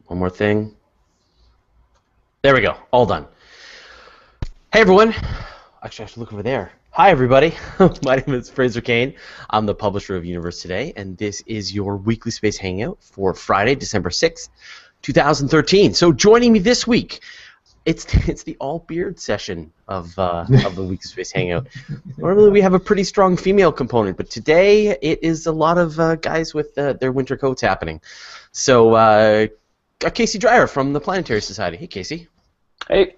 One more thing. There we go. All done. Hey, everyone. Actually, I should look over there. Hi, everybody. My name is Fraser Cain. I'm the publisher of Universe Today, and this is your Weekly Space Hangout for Friday, December 6th, 2013. So joining me this week, it's the all-beard session of the Weekly Space Hangout. Normally we have a pretty strong female component, but today it is a lot of guys with their winter coats happening. So got Casey Dreier from the Planetary Society. Hey, Casey. Hey.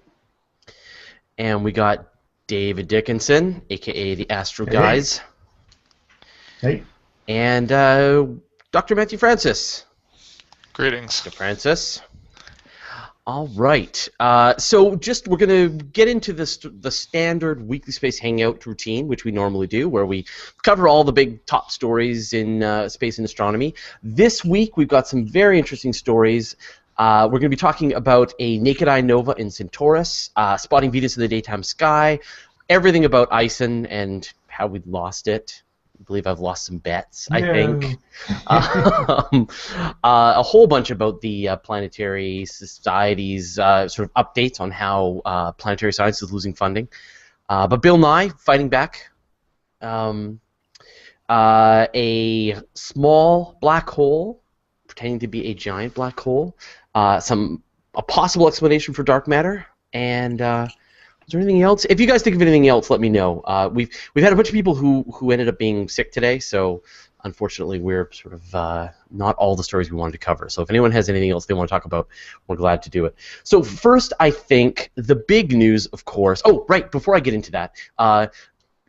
And we got David Dickinson, a.k.a. the Astro Guys. Hey. And Dr. Matthew Francis. Greetings. Dr. Francis. All right. So we're going to get into the standard Weekly Space Hangout routine, which we normally do, where we cover all the big top stories in space and astronomy. This week, we've got some very interesting stories. We're going to be talking about a naked eye nova in Centaurus, spotting Venus in the daytime sky, everything about ISON and how we lost it. I believe I've lost some bets, I think. A whole bunch about the planetary society's sort of updates on how planetary science is losing funding. But Bill Nye fighting back. A small black hole pretending to be a giant black hole. A possible explanation for dark matter. And is there anything else? If you guys think of anything else, let me know. We've had a bunch of people who ended up being sick today, so unfortunately we're sort of not all the stories we wanted to cover. So if anyone has anything else they want to talk about, we're glad to do it. So first, I think the big news, of course. Oh, right. Before I get into that,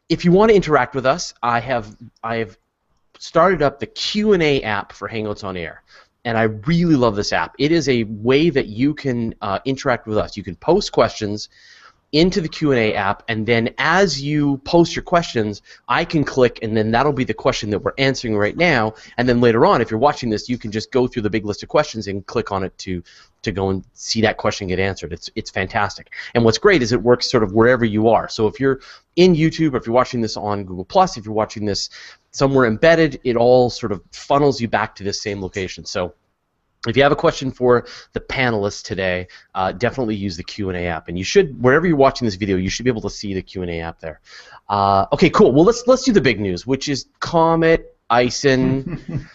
if you want to interact with us, I have started up the Q&A app for Hangouts on Air. And I really love this app. It is a way that you can interact with us. You can post questions into the Q&A app, and then as you post your questions, I can click, and then that'll be the question that we're answering right now. And then later on, if you're watching this, you can just go through the big list of questions and click on it to go and see that question get answered. It's fantastic. And what's great is it works sort of wherever you are. So if you're in YouTube, or if you're watching this on Google+, if you're watching this somewhere embedded, it all sort of funnels you back to this same location. So if you have a question for the panelists today, definitely use the Q&A app. And you should, wherever you're watching this video, you should be able to see the Q&A app there. Okay, cool. Well, let's do the big news, which is Comet, ISON.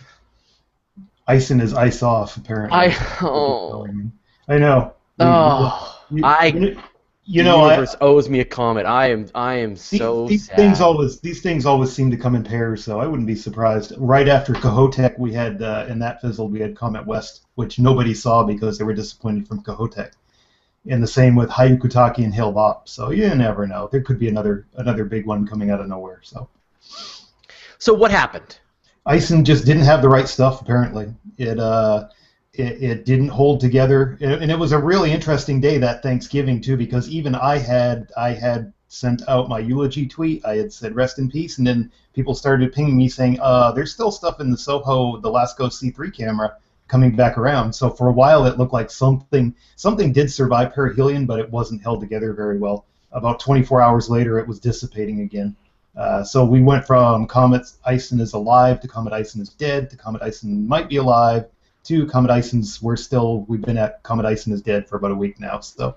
ISON is ice off, apparently. I know. The universe owes me a comet. I am so these sad. These things always seem to come in pairs, so I wouldn't be surprised. Right after Kohoutek, we had and that fizzled. We had Comet West, which nobody saw because they were disappointed from Kohoutek. And the same with Hyakutake and Hale-Bopp. So you never know. There could be another big one coming out of nowhere. So what happened? ISON just didn't have the right stuff. Apparently, it didn't hold together, and it was a really interesting day, that Thanksgiving too, because even I had sent out my eulogy tweet. I had said rest in peace, and then people started pinging me saying there's still stuff in the SOHO, the LASCO C3 camera coming back around. So for a while it looked like something did survive perihelion, but it wasn't held together very well. About 24 hours later it was dissipating again. So we went from Comet ISON is alive to Comet ISON is dead to Comet ISON might be alive to Comet ISON's, we've been at Comet ISON is dead for about a week now, so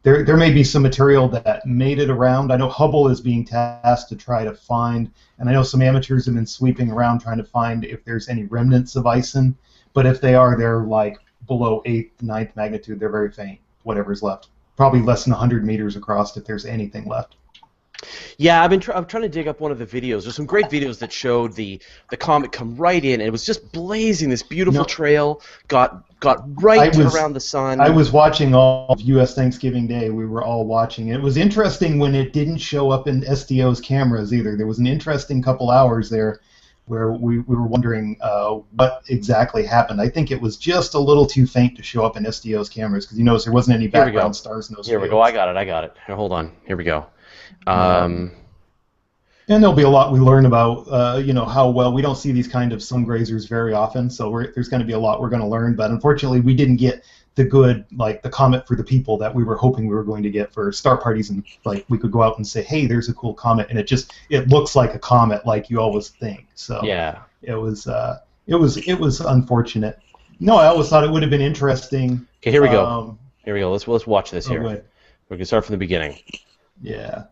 there may be some material that made it around. I know Hubble is being tasked to try to find, and I know some amateurs have been sweeping around trying to find if there's any remnants of ISON, but if they are, they're like below 8th, 9th magnitude, they're very faint, whatever's left. Probably less than 100 meters across if there's anything left. Yeah, I'm trying to dig up one of the videos. There's some great videos that showed the comet come right in, and it was just blazing this beautiful trail, got right around the sun. I was watching all of U.S. Thanksgiving Day. We were all watching. It was interesting when it didn't show up in SDO's cameras either. There was an interesting couple hours there where we were wondering what exactly happened. I think it was just a little too faint to show up in SDO's cameras, because you notice there wasn't any background stars in those Here we go. I got it. Here, hold on. Here we go. And there'll be a lot we learn about, how well we don't see these kind of sun grazers very often. So there's going to be a lot we're going to learn. But unfortunately, we didn't get the good, like the comet for the people that we were hoping we were going to get for star parties, and like we could go out and say, hey, there's a cool comet, and it looks like a comet, like you always think. So yeah, it was unfortunate. No, I always thought it would have been interesting. Okay, here we go. Here we go. Let's watch this here. Good. We're gonna start from the beginning. Yeah.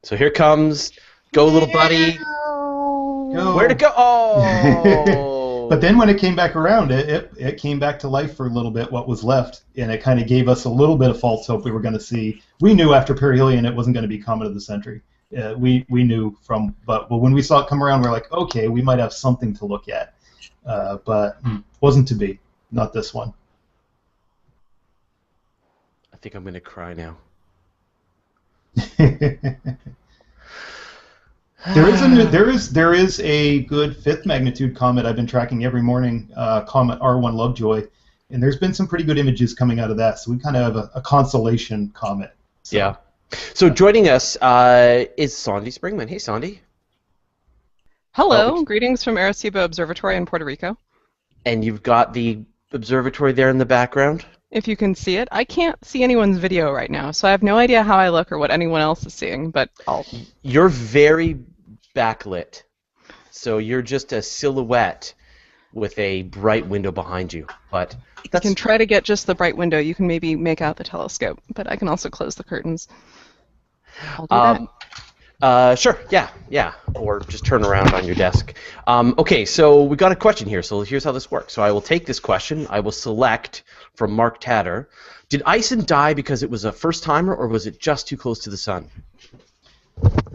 So here comes. Go, little buddy. Go. Where'd it go? Oh. But then when it came back around, it came back to life for a little bit, what was left, and it kind of gave us a little bit of false hope we were going to see. We knew after perihelion it wasn't going to be Comet of the Century. We knew from, but when we saw it come around, we we're like, okay, we might have something to look at. But wasn't to be. Not this one. I think I'm going to cry now. There is a good fifth magnitude comet I've been tracking every morning, comet R1 Lovejoy, and there's been some pretty good images coming out of that. So we kind of have a constellation comet. So. Yeah. So joining us is Sondy Springmann. Hey, Sondy. Hello. Greetings from Arecibo Observatory in Puerto Rico. And you've got the observatory there in the background? If you can see it. I can't see anyone's video right now, so I have no idea how I look or what anyone else is seeing, but You're very backlit, so you're just a silhouette with a bright window behind you. But you can try to get just the bright window. You can maybe make out the telescope, but I can also close the curtains. I'll do that. Sure, yeah, or just turn around on your desk. Okay, so we got a question here, so here's how this works. So I will take this question, I will select from Mark Tatter. Did ISON die because it was a first-timer, or was it just too close to the sun?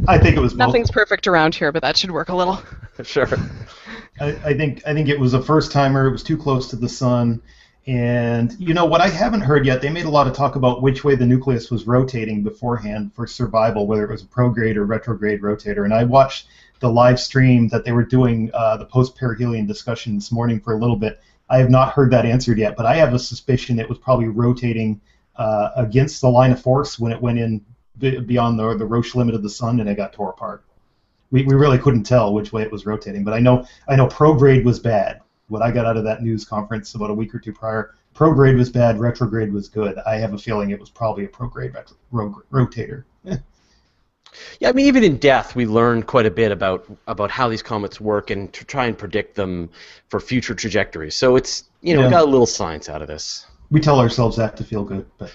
I think it was both. Nothing's perfect around here, but that should work a little. Sure. I think it was a first-timer, it was too close to the sun. And, you know, what I haven't heard yet, they made a lot of talk about which way the nucleus was rotating beforehand for survival, whether it was a prograde or retrograde rotator. And I watched the live stream that they were doing, the post-perihelion discussion this morning for a little bit. I have not heard that answered yet, but I have a suspicion it was probably rotating against the line of force when it went in beyond the Roche limit of the sun, and it got tore apart. We really couldn't tell which way it was rotating, but I know prograde was bad. What I got out of that news conference about a week or two prior, prograde was bad, retrograde was good. I have a feeling it was probably a prograde rotator. Yeah, I mean, even in death, we learned quite a bit about how these comets work and to try and predict them for future trajectories. So it's, we got a little science out of this. We tell ourselves that to feel good, but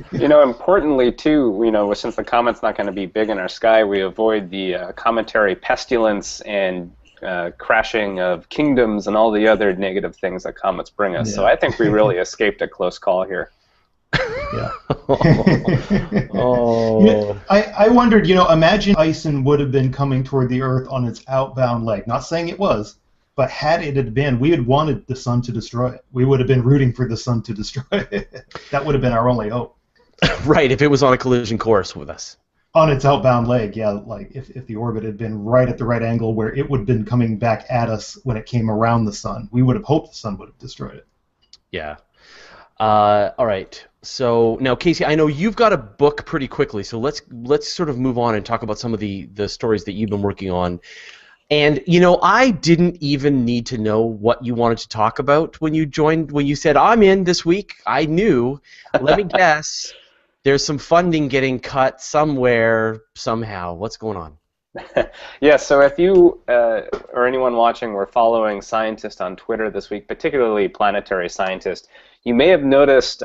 importantly too, since the comet's not going to be big in our sky, we avoid the cometary pestilence and crashing of kingdoms and all the other negative things that comets bring us. Yeah. So I think we really escaped a close call here. Yeah. Oh. I wondered, imagine ISON would have been coming toward the Earth on its outbound leg. Not saying it was, but had it had been, we had wanted the sun to destroy it. We would have been rooting for the sun to destroy it. That would have been our only hope. Right, if it was on a collision course with us. On its outbound leg, yeah, like if the orbit had been right at the right angle where it would have been coming back at us when it came around the sun, we would have hoped the sun would have destroyed it. Yeah. All right. So now, Casey, I know you've got a book pretty quickly, so let's sort of move on and talk about some of the stories that you've been working on. And I didn't even need to know what you wanted to talk about when you joined. When you said I'm in this week, I knew. Let me guess. There's some funding getting cut somewhere, somehow. What's going on? Yeah, so if you or anyone watching were following scientists on Twitter this week, particularly Planetary Scientist, you may have noticed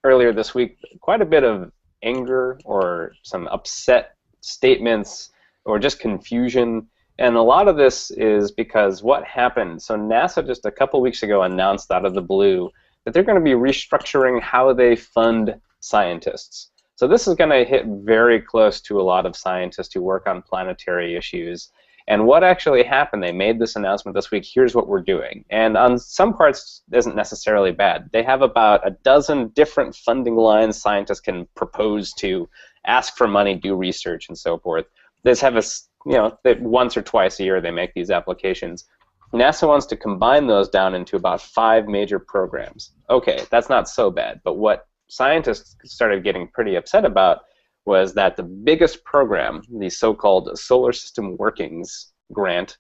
earlier this week quite a bit of anger or some upset statements or just confusion. And a lot of this is because what happened. So NASA just a couple weeks ago announced out of the blue that they're going to be restructuring how they fund scientists. So this is going to hit very close to a lot of scientists who work on planetary issues. And what actually happened, they made this announcement this week, here's what we're doing. And on some parts, it isn't necessarily bad. They have about a dozen different funding lines scientists can propose to ask for money, do research, and so forth. They just have that once or twice a year they make these applications. NASA wants to combine those down into about 5 major programs. Okay, that's not so bad, but what scientists started getting pretty upset about was that the biggest program, the so-called Solar System Workings grant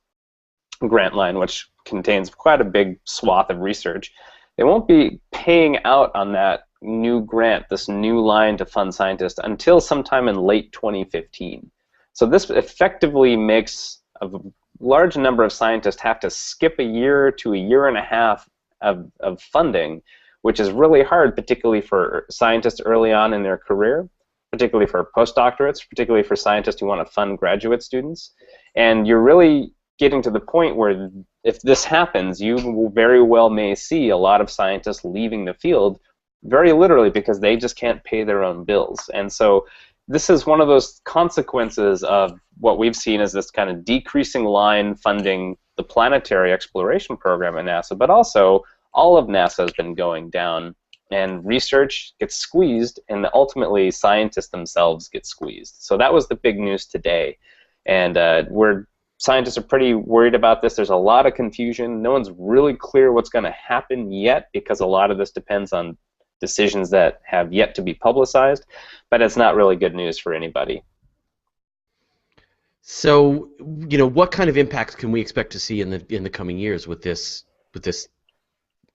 line, which contains quite a big swath of research, they won't be paying out on that new grant, this new line to fund scientists, until sometime in late 2015. So this effectively makes a large number of scientists have to skip a year to a year and a half of funding, which is really hard, particularly for scientists early on in their career, particularly for postdoctorates, particularly for scientists who want to fund graduate students. And you're really getting to the point where if this happens, you very well may see a lot of scientists leaving the field very literally because they just can't pay their own bills. And so this is one of those consequences of what we've seen as this kind of decreasing line funding the planetary exploration program at NASA, but also all of NASA has been going down, and research gets squeezed, and ultimately scientists themselves get squeezed. So that was the big news today, and scientists are pretty worried about this. There's a lot of confusion. No one's really clear what's going to happen yet because a lot of this depends on decisions that have yet to be publicized, but it's not really good news for anybody. So, what kind of impacts can we expect to see in the coming years with this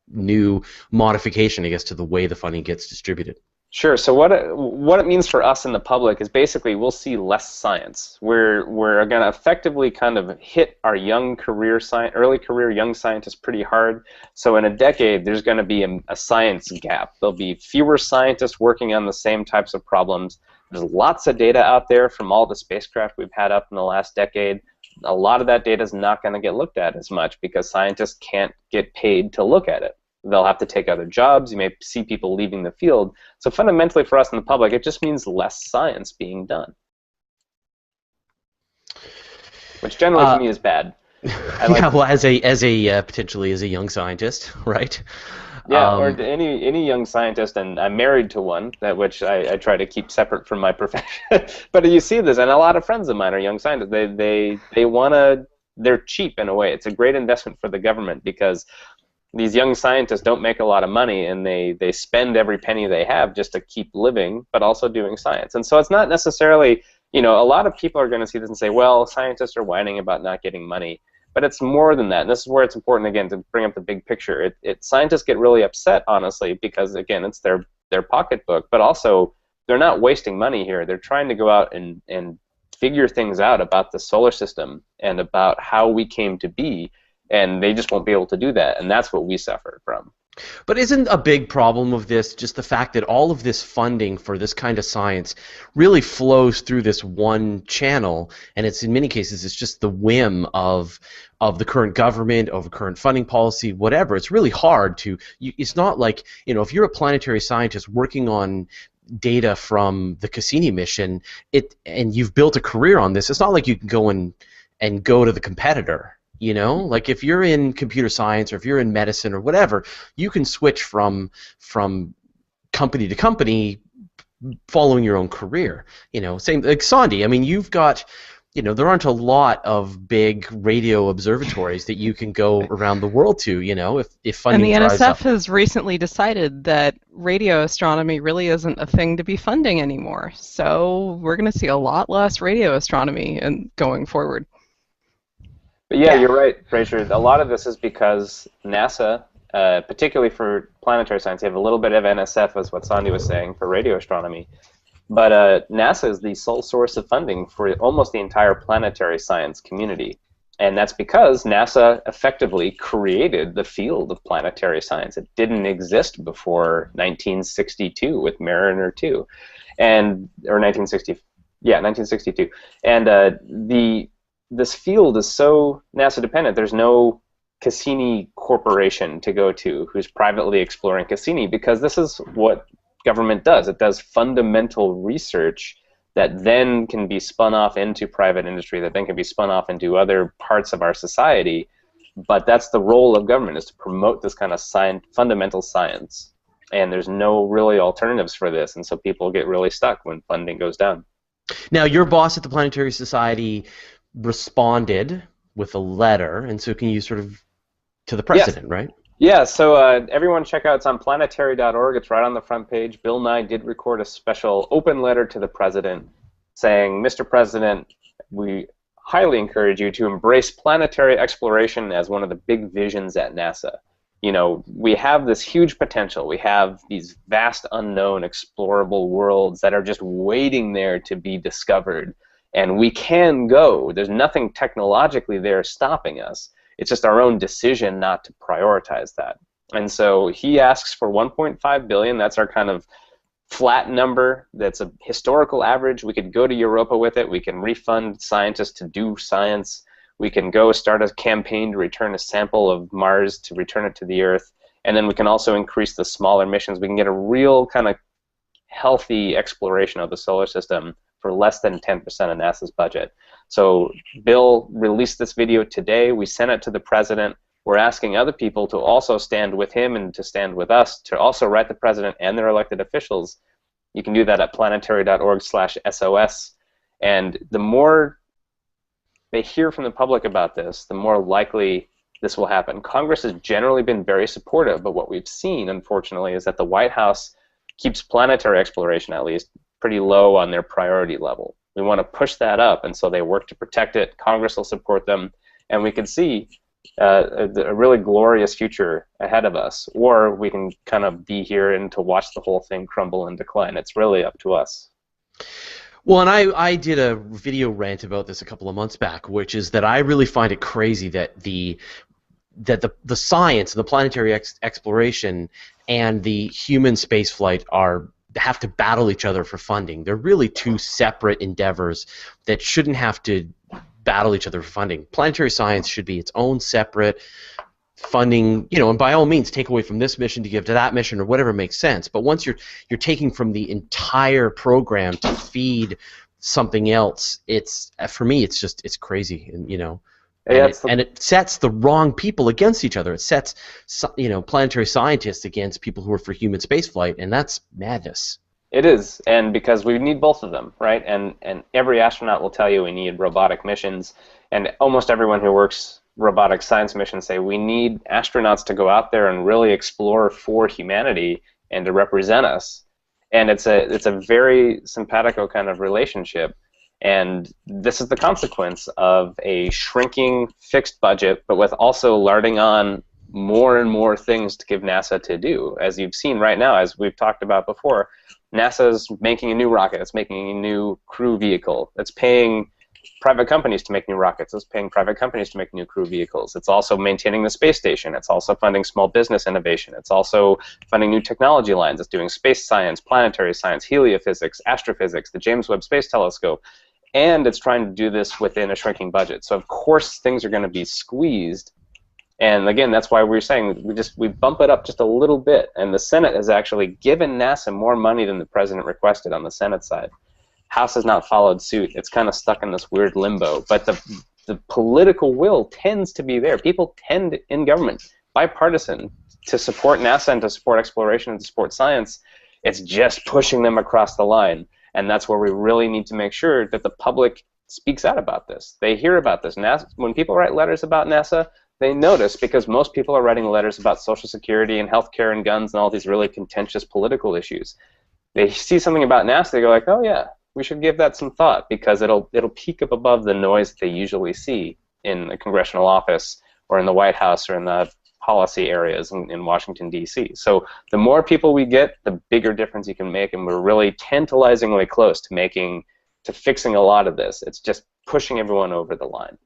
new modification, I guess, to the way the funding gets distributed? Sure. So what it means for us in the public is basically we'll see less science. We're going to effectively kind of hit our early career young scientists pretty hard. So in a decade, there's going to be a science gap. There'll be fewer scientists working on the same types of problems. There's lots of data out there from all the spacecraft we've had up in the last decade. A lot of that data is not going to get looked at as much because scientists can't get paid to look at it. They'll have to take other jobs. You may see people leaving the field. So fundamentally for us in the public, it just means less science being done, which generally for me is bad. Yeah, well, as a potentially as a young scientist, right? Yeah, or any young scientist, and I'm married to one, which I try to keep separate from my profession. But you see this, and a lot of friends of mine are young scientists. They're cheap in a way. It's a great investment for the government because these young scientists don't make a lot of money, and they spend every penny they have just to keep living, but also doing science. And so it's not necessarily, a lot of people are going to see this and say, well, scientists are whining about not getting money. But it's more than that. And this is where it's important, again, to bring up the big picture. Scientists get really upset, honestly, because, again, it's their pocketbook. But also, they're not wasting money here. They're trying to go out and figure things out about the solar system and about how we came to be. And they just won't be able to do that. And that's what we suffer from. But isn't a big problem of this just the fact that all of this funding for this kind of science really flows through this one channel, and it's in many cases it's just the whim of the current government, of a current funding policy, whatever. It's really hard to. It's not like if you're a planetary scientist working on data from the Cassini mission, and you've built a career on this. It's not like you can go and go to the competitor. Like if you're in computer science or if you're in medicine or whatever, you can switch from company to company following your own career. Same like Sondy. I mean, you've got, there aren't a lot of big radio observatories that you can go around the world to, if funding dries up. And the NSF has recently decided that radio astronomy really isn't a thing to be funding anymore. So we're going to see a lot less radio astronomy going forward. But yeah, you're right, Fraser. A lot of this is because NASA, particularly for planetary science, you have a little bit of NSF, as what Sondy was saying, for radio astronomy. But NASA is the sole source of funding for almost the entire planetary science community. And that's because NASA effectively created the field of planetary science. It didn't exist before 1962 with Mariner 2, or 1960, yeah, 1962. And this field is so NASA dependent. There's no Cassini corporation to go to who's privately exploring Cassini, because this is what government does. It does fundamental research that then can be spun off into private industry, that then can be spun off into other parts of our society. But that's the role of government, is to promote this kind of fundamental science. And there's no really alternatives for this, and so people get really stuck when funding goes down. Now, your boss at the Planetary Society responded with a letter, and so can you sort of to the president, yes. Right? Yeah, so everyone check out, it's on planetary.org, it's right on the front page. Bill Nye did record a special open letter to the president saying, Mr. President, we highly encourage you to embrace planetary exploration as one of the big visions at NASA. We have this huge potential. We have these vast unknown explorable worlds that are just waiting there to be discovered. And we can go. There's nothing technologically there stopping us. It's just our own decision not to prioritize that. And so he asks for 1.5 billion. That's our kind of flat number. That's a historical average. We could go to Europa with it. We can refund scientists to do science. We can go start a campaign to return a sample of Mars to return it to the Earth. And then we can also increase the smaller missions. We can get a real kind of healthy exploration of the solar system for less than 10% of NASA's budget. So Bill released this video today. We sent it to the president. We're asking other people to also stand with him and to stand with us to also write the president and their elected officials. You can do that at planetary.org/SOS. And the more they hear from the public about this, the more likely this will happen. Congress has generally been very supportive, but what we've seen, unfortunately, is that the White House keeps planetary exploration, at least, pretty low on their priority level. We want to push that up, and so they work to protect it. Congress will support them, and we can see a really glorious future ahead of us, or we can kind of be here and to watch the whole thing crumble and decline. It's really up to us. Well, and I did a video rant about this a couple of months back, which is that I really find it crazy that the science, the planetary exploration, and the human spaceflight have to battle each other for funding. They're really two separate endeavors that shouldn't have to battle each other for funding. Planetary science should be its own separate funding, and by all means take away from this mission to give to that mission or whatever makes sense. But once you're taking from the entire program to feed something else, for me it's crazy, and it sets the wrong people against each other. It sets planetary scientists against people who are for human spaceflight, and that's madness. It is, and because we need both of them, right? And every astronaut will tell you we need robotic missions, and almost everyone who works robotic science missions say we need astronauts to go out there and really explore for humanity and to represent us. And it's a very simpatico kind of relationship, and this is the consequence of a shrinking fixed budget, but with also larding on more and more things to give NASA to do. As you've seen right now, as we've talked about before, NASA's making a new rocket. It's making a new crew vehicle. It's paying private companies to make new rockets. It's paying private companies to make new crew vehicles. It's also maintaining the space station. It's also funding small business innovation. It's also funding new technology lines. It's doing space science, planetary science, heliophysics, astrophysics, the James Webb Space Telescope. And it's trying to do this within a shrinking budget. So of course things are going to be squeezed. And again, that's why we're saying we bump it up just a little bit. And the Senate has actually given NASA more money than the president requested on the Senate side. House has not followed suit. It's kind of stuck in this weird limbo. But the political will tends to be there. People tend in government, bipartisan, to support NASA and to support exploration and to support science. It's just pushing them across the line. And that's where we really need to make sure that the public speaks out about this. They hear about this. NASA, when people write letters about NASA, they notice, because most people are writing letters about Social Security and healthcare and guns and all these really contentious political issues. They see something about NASA, they go like, oh yeah, we should give that some thought, because it'll peak up above the noise that they usually see in the congressional office or in the White House or in the policy areas in Washington, D.C. So the more people we get, the bigger difference you can make, and we're really tantalizingly close to fixing a lot of this. It's just pushing everyone over the line.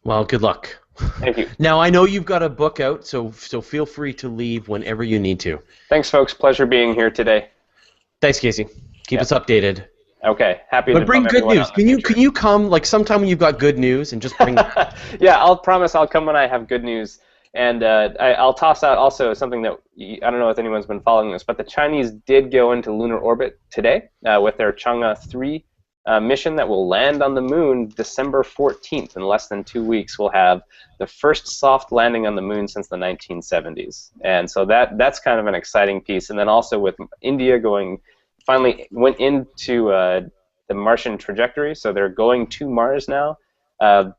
Well, good luck. Thank you. Now, I know you've got a book out, so feel free to leave whenever you need to. Thanks, folks. Pleasure being here today. Thanks, Casey. Keep us updated. Okay. Happy to bring good news. Can you come like sometime when you've got good news and just bring Yeah, I'll promise I'll come when I have good news. And I'll toss out also something that I don't know if anyone's been following this, but the Chinese did go into lunar orbit today with their Chang'e 3 mission that will land on the moon December 14th. In less than 2 weeks, we'll have the first soft landing on the moon since the 1970s. And so that's kind of an exciting piece. And then also with India finally went into the Martian trajectory, so they're going to Mars now.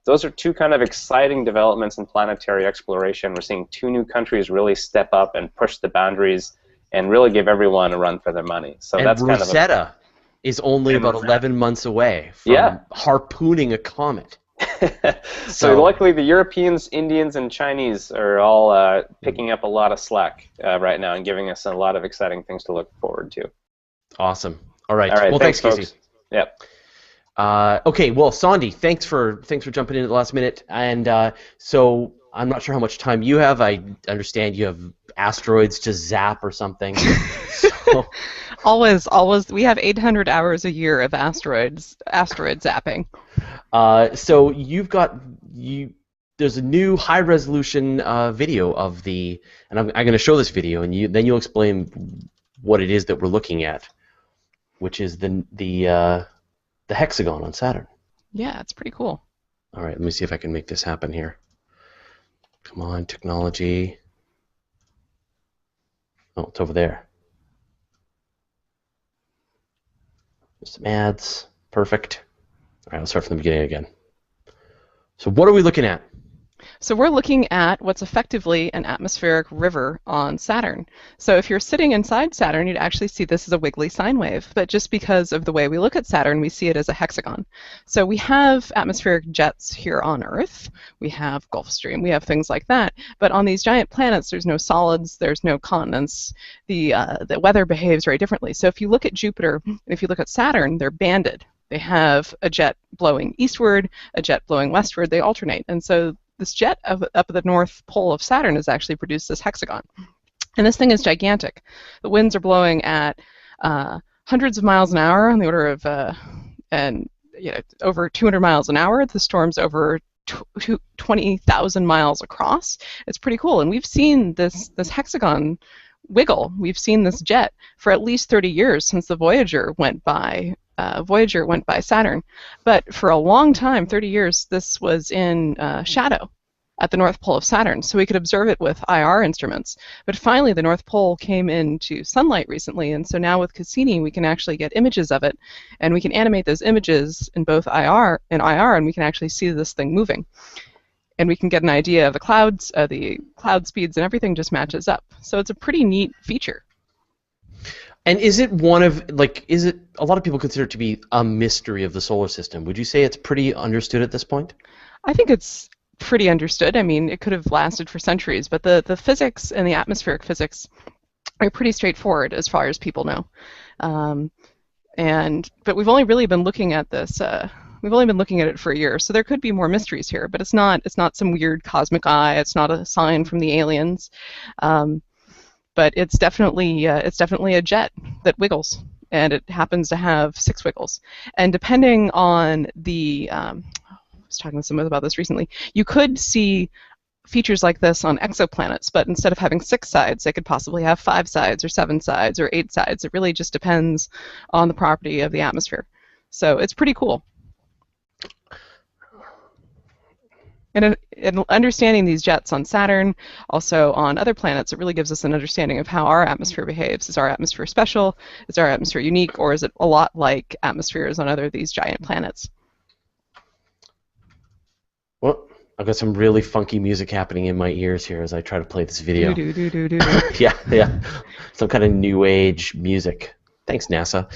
Those are two kind of exciting developments in planetary exploration. We're seeing two new countries really step up and push the boundaries and really give everyone a run for their money. So that's kind of Rosetta is only about 11 months away from harpooning a comet. So luckily the Europeans, Indians, and Chinese are all picking up a lot of slack right now and giving us a lot of exciting things to look forward to. Awesome. All right. Well, thanks Casey. Yep. Okay. Well, Sondy, thanks for jumping in at the last minute. And so I'm not sure how much time you have. I understand you have asteroids to zap or something. So, Always. We have 800 hours a year of asteroid zapping. so there's a new high-resolution video of and I'm going to show this video, and then you'll explain what it is that we're looking at, which is the hexagon on Saturn. Yeah, it's pretty cool. All right, let me see if I can make this happen here. Come on, technology. Oh, it's over there. There's some ads. Perfect. All right, let's start from the beginning again. So what are we looking at? So we're looking at what's effectively an atmospheric river on Saturn. So if you're sitting inside Saturn, you'd actually see this as a wiggly sine wave. But just because of the way we look at Saturn, we see it as a hexagon. So we have atmospheric jets here on Earth. We have Gulf Stream. We have things like that. But on these giant planets, there's no solids. There's no continents. The weather behaves very differently. So if you look at Jupiter, and if you look at Saturn, they're banded. They have a jet blowing eastward, a jet blowing westward. They alternate. And so this jet up at the north pole of Saturn has actually produced this hexagon. And this thing is gigantic. The winds are blowing at hundreds of miles an hour, on the order of over 200 miles an hour. The storm's over 20,000 miles across. It's pretty cool. And we've seen this hexagon wiggle. We've seen this jet for at least 30 years since the Voyager went by Saturn. But for a long time, 30 years, this was in shadow at the North Pole of Saturn, so we could observe it with IR instruments. But finally, the North Pole came into sunlight recently, and so now with Cassini, we can actually get images of it, and we can animate those images in both IR, and we can actually see this thing moving. And we can get an idea of the cloud speeds, and everything just matches up. So it's a pretty neat feature. And is it a lot of people consider it to be a mystery of the solar system? Would you say it's pretty understood at this point? I think it's pretty understood. I mean, it could have lasted for centuries, but the physics and the atmospheric physics are pretty straightforward as far as people know. But we've only really been looking at this. We've only been looking at it for a year, so there could be more mysteries here. But it's not some weird cosmic eye. It's not a sign from the aliens. But it's definitely a jet that wiggles, and it happens to have 6 wiggles. And depending on I was talking to someone about this recently, you could see features like this on exoplanets, but instead of having 6 sides, they could possibly have 5 sides or 7 sides or 8 sides. It really just depends on the property of the atmosphere. So it's pretty cool. And understanding these jets on Saturn, also on other planets, it really gives us an understanding of how our atmosphere behaves. Is our atmosphere special? Is our atmosphere unique? Or is it a lot like atmospheres on other of these giant planets? Well, I've got some really funky music happening in my ears here as I try to play this video. Yeah. Some kind of new age music. Thanks, NASA.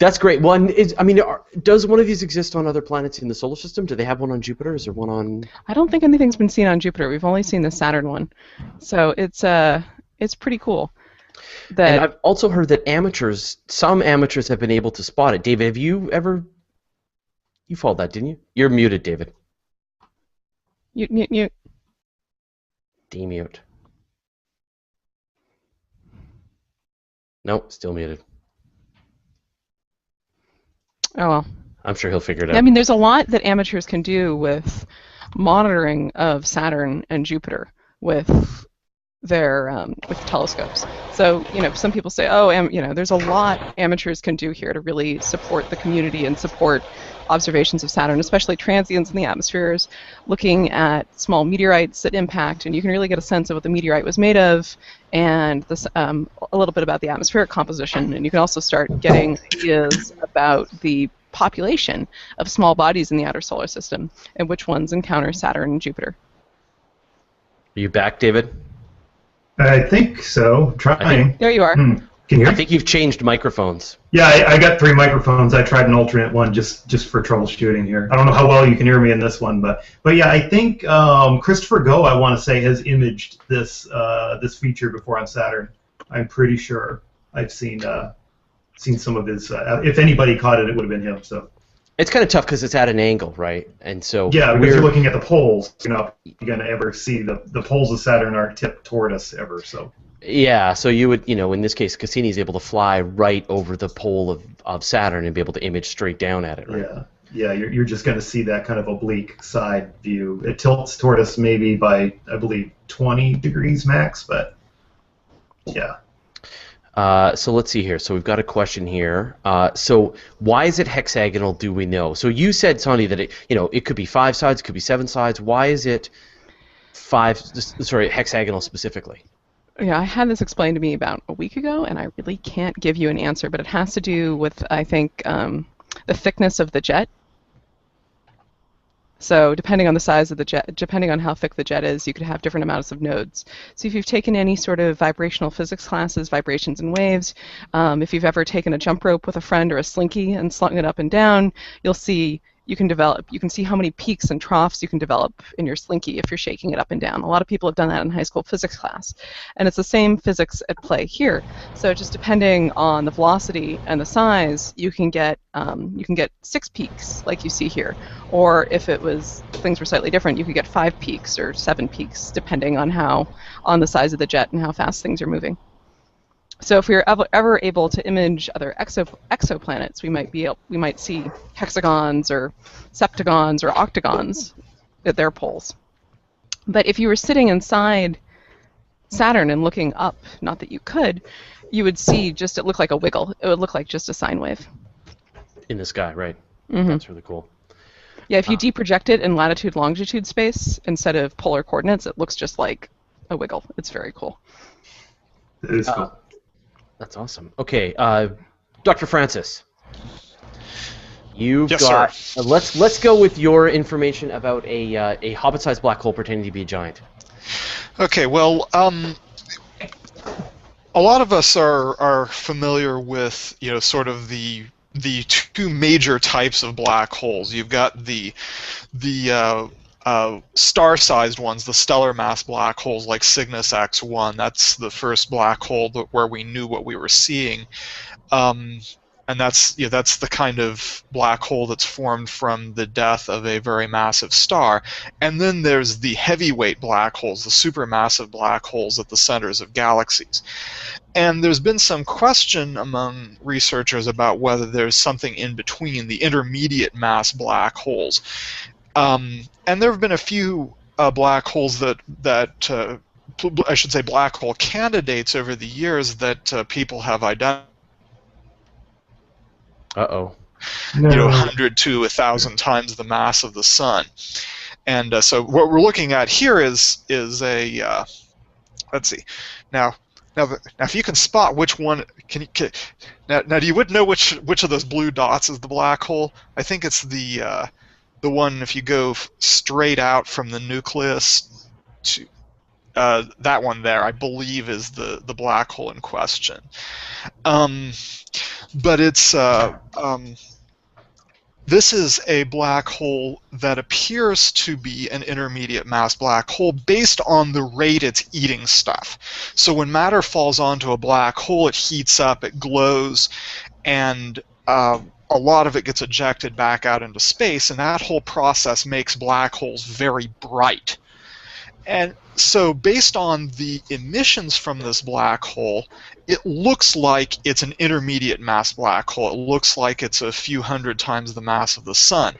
That's great. Does one of these exist on other planets in the solar system? Do they have one on Jupiter? Is there one on? I don't think anything's been seen on Jupiter. We've only seen the Saturn one, so it's pretty cool. And I've also heard that some amateurs have been able to spot it. David, have you ever? You followed that, didn't you? You're muted, David. Mute. Demute. Nope, still muted. Oh well. I'm sure he'll figure it out. I mean, there's a lot that amateurs can do with monitoring of Saturn and Jupiter with their telescopes. So, some people say, there's a lot amateurs can do here to really support the community and support observations of Saturn, especially transients in the atmospheres, looking at small meteorites that impact, and you can really get a sense of what the meteorite was made of, and a little bit about the atmospheric composition, and you can also start getting ideas about the population of small bodies in the outer solar system and which ones encounter Saturn and Jupiter. Are you back, David? I think so. Trying. There you are. Can you hear me? I think you've changed microphones. Yeah, I got 3 microphones. I tried an alternate one just for troubleshooting here. I don't know how well you can hear me in this one, but yeah, I think Christopher Go, I want to say, has imaged this feature before on Saturn. I'm pretty sure I've seen some of his. If anybody caught it, it would have been him. So. It's kind of tough because it's at an angle, right? And so Yeah, because you're looking at the poles. You're not going to ever see the poles of Saturn aren't tipped toward us ever. So. Yeah, so you would, in this case, Cassini is able to fly right over the pole of Saturn and be able to image straight down at it, right? Yeah, you're just going to see that kind of oblique side view. It tilts toward us maybe by, I believe, 20 degrees max, but yeah. So let's see here. So we've got a question here. So why is it hexagonal? Do we know? So you said, Sondy, that it could be 5 sides, it could be 7 sides. Why is it hexagonal specifically? Yeah, I had this explained to me about a week ago, and I really can't give you an answer, but it has to do with, I think, the thickness of the jet. So depending on the size of the jet, depending on how thick the jet is, you could have different amounts of nodes. So if you've taken any sort of vibrational physics classes, vibrations and waves, if you've ever taken a jump rope with a friend or a slinky and slung it up and down, you'll see you can see how many peaks and troughs you can develop in your slinky if you're shaking it up and down. A lot of people have done that in high school physics class. And it's the same physics at play here. So just depending on the velocity and the size, you can get 6 peaks like you see here. Or if things were slightly different, you could get 5 peaks or 7 peaks depending on the size of the jet and how fast things are moving. So if we were ever able to image other exoplanets, we might see hexagons or septagons or octagons at their poles. But if you were sitting inside Saturn and looking up, not that you could, you would see it looked like a wiggle. It would look like just a sine wave. In the sky, right. Mm-hmm. That's really cool. Yeah, if you deproject it in latitude-longitude space instead of polar coordinates, it looks just like a wiggle. It's very cool. It is cool. That's awesome. Okay, Dr. Francis, you've yes, got. Sir. Let's go with your information about a Hobbit-sized black hole pretending to be a giant. Okay, well, a lot of us are familiar with sort of the 2 major types of black holes. You've got the star-sized ones, the stellar mass black holes like Cygnus X1. That's the first black hole where we knew what we were seeing, and that's the kind of black hole that's formed from the death of a very massive star. And then there's the heavyweight black holes, the supermassive black holes at the centers of galaxies. And there's been some question among researchers about whether there's something in between, the intermediate mass black holes. And there have been a few black holes that I should say black hole candidates over the years that people have identified. Uh-oh. 100 to 1,000 times the mass of the sun. And so what we're looking at here is a let's see. Now if you can spot which one, now you would know which of those blue dots is the black hole. I think it's the one, if you go straight out from the nucleus to that one there, I believe is the black hole in question. But it's this is a black hole that appears to be an intermediate mass black hole based on the rate it's eating stuff. So when matter falls onto a black hole, it heats up, it glows, and a lot of it gets ejected back out into space, and that whole process makes black holes very bright. And so based on the emissions from this black hole, it looks like it's an intermediate mass black hole. It looks like it's a few hundred times the mass of the sun.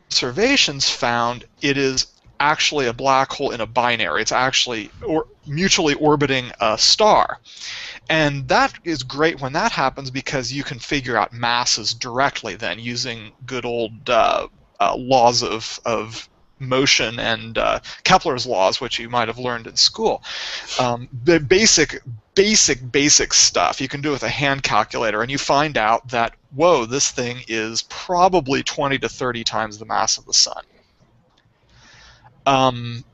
Observations found it is actually a black hole in a binary. It's actually mutually orbiting a star. And that is great when that happens because you can figure out masses directly then using good old laws of motion and Kepler's laws, which you might have learned in school. The basic stuff you can do with a hand calculator, and you find out that, whoa, this thing is probably 20 to 30 times the mass of the sun.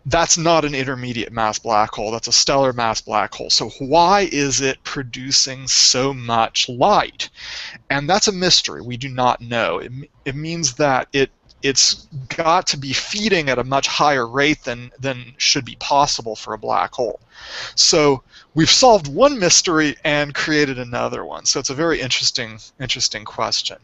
That's not an intermediate mass black hole, that's a stellar mass black hole. So why is it producing so much light? And that's a mystery. We do not know. It means that it's got to be feeding at a much higher rate than should be possible for a black hole. So we've solved one mystery and created another one. So it's a very interesting question.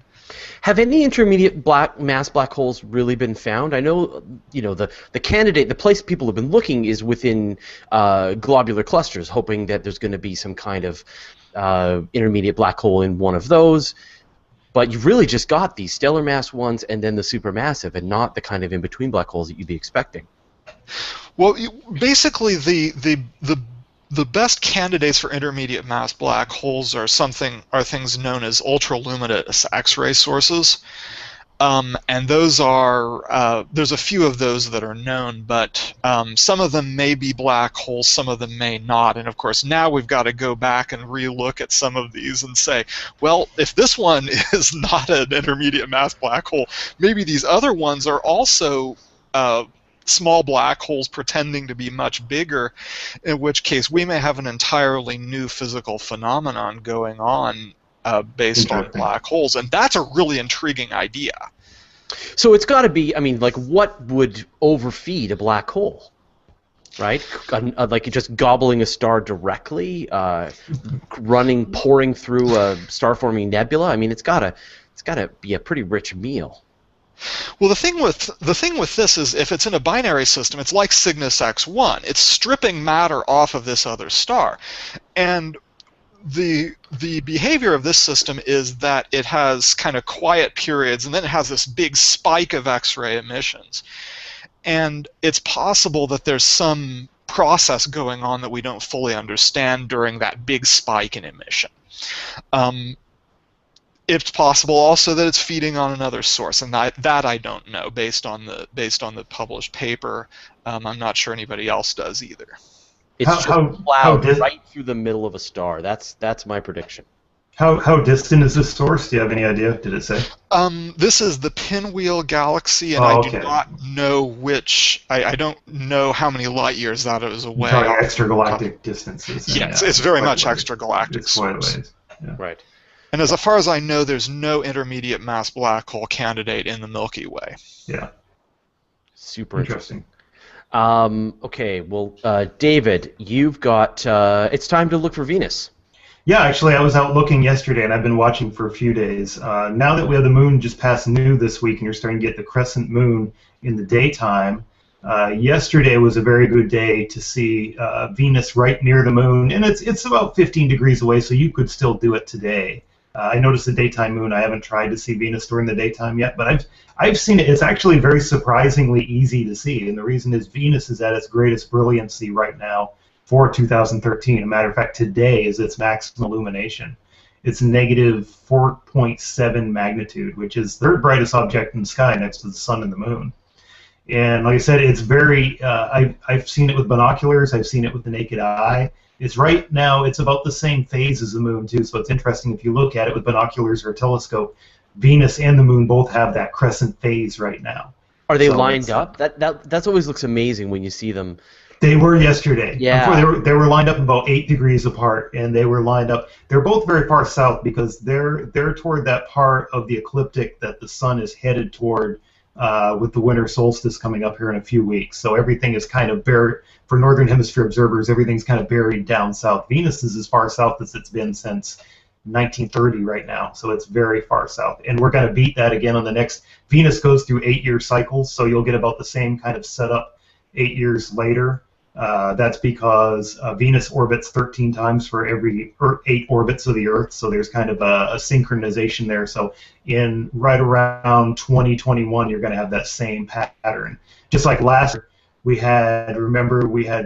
Have any intermediate mass black holes really been found? I know, the candidate, the place people have been looking is within globular clusters, hoping that there's going to be some kind of intermediate black hole in one of those. But you've really just got these stellar mass ones and then the supermassive, and not the kind of in-between black holes that you'd be expecting. Well, basically, the best candidates for intermediate mass black holes are things known as ultraluminous X-ray sources, and those are there's a few of those that are known, but some of them may be black holes, some of them may not, and of course now we've got to go back and re-look at some of these and say, well, if this one is not an intermediate mass black hole, maybe these other ones are also small black holes pretending to be much bigger, in which case we may have an entirely new physical phenomenon going on based on black holes, and that's a really intriguing idea. So it's got to be, I mean, like, what would overfeed a black hole, right? Like just gobbling a star directly, pouring through a star-forming nebula. I mean, it's got to be a pretty rich meal. Well, the thing with this is, if it's in a binary system, it's like Cygnus X1. It's stripping matter off of this other star, and the behavior of this system is that it has kind of quiet periods, and then it has this big spike of X-ray emissions. And it's possible that there's some process going on that we don't fully understand during that big spike in emission. It's possible also that it's feeding on another source, and that I don't know based on the published paper. I'm not sure anybody else does either. It's just plowed right through the middle of a star. That's my prediction. How distant is this source? Do you have any idea? Did it say? This is the Pinwheel Galaxy, and I do not know which. I don't know how many light years that is away. Probably extragalactic distances. Yes, it's very much extragalactic. It's quite a ways. Yeah. Right. And as far as I know, there's no intermediate mass black hole candidate in the Milky Way. Yeah. Super interesting. Okay, well, David, you've got. It's time to look for Venus. Yeah, actually, I was out looking yesterday, and I've been watching for a few days. Now that we have the moon just past new this week, and you're starting to get the crescent moon in the daytime, yesterday was a very good day to see Venus right near the moon, and it's about 15 degrees away, so you could still do it today. I noticed the daytime moon. I haven't tried to see Venus during the daytime yet, but I've seen it. It's actually very surprisingly easy to see, and the reason is Venus is at its greatest brilliancy right now for 2013. As a matter of fact, today is its maximum illumination. It's negative 4.7 magnitude, which is the third brightest object in the sky next to the sun and the moon. And like I said, it's very. I've seen it with binoculars. I've seen it with the naked eye. It's right now. It's about the same phase as the moon too. So it's interesting if you look at it with binoculars or a telescope. Venus and the moon both have that crescent phase right now. Are they lined up? That's always looks amazing when you see them. They were yesterday. Yeah. They were lined up about 8 degrees apart, and they were lined up. They're both very far south because they're toward that part of the ecliptic that the sun is headed toward with the winter solstice coming up here in a few weeks. So everything is kind of buried. For Northern Hemisphere observers, everything's kind of buried down south. Venus is as far south as it's been since 1930 right now, so it's very far south. And we're going to beat that again on the next. Venus goes through 8-year cycles, so you'll get about the same kind of setup 8 years later. That's because Venus orbits 13 times for every 8 orbits of the Earth, so there's kind of a synchronization there. So in right around 2021, you're going to have that same pattern. Just like last year, we had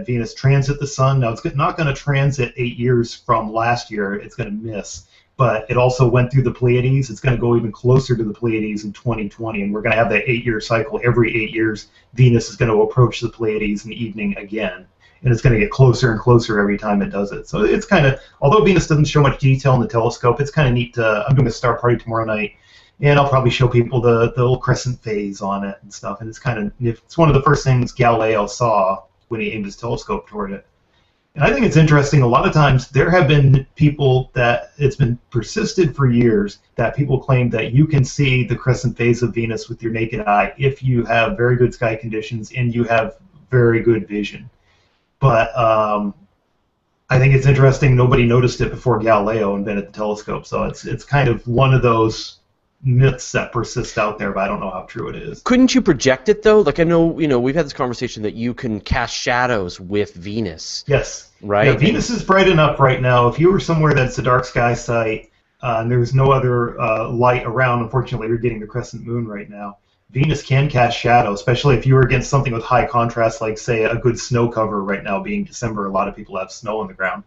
Venus transit the Sun. Now it's not going to transit 8 years from last year. It's going to miss. But it also went through the Pleiades. It's going to go even closer to the Pleiades in 2020, and we're going to have that 8-year cycle. Every 8 years, Venus is going to approach the Pleiades in the evening again, and it's going to get closer and closer every time it does it. So it's kind of, although Venus doesn't show much detail in the telescope, it's kind of neat. I'm doing a star party tomorrow night, and I'll probably show people the little crescent phase on it and stuff, and it's one of the first things Galileo saw when he aimed his telescope toward it. And I think it's interesting, a lot of times there have been people that it's been persisted for years that people claim that you can see the crescent phase of Venus with your naked eye if you have very good sky conditions and you have very good vision. But I think it's interesting nobody noticed it before Galileo invented the telescope, so it's kind of one of those myths that persist out there, but I don't know how true it is. Couldn't you project it though? Like I know, we've had this conversation that you can cast shadows with Venus. Yes. Right. Yeah, Venus is bright enough right now. If you were somewhere that's a dark sky site and there's no other light around, unfortunately, you're getting the crescent moon right now. Venus can cast shadow, especially if you were against something with high contrast, like say a good snow cover. Right now, being December, a lot of people have snow on the ground,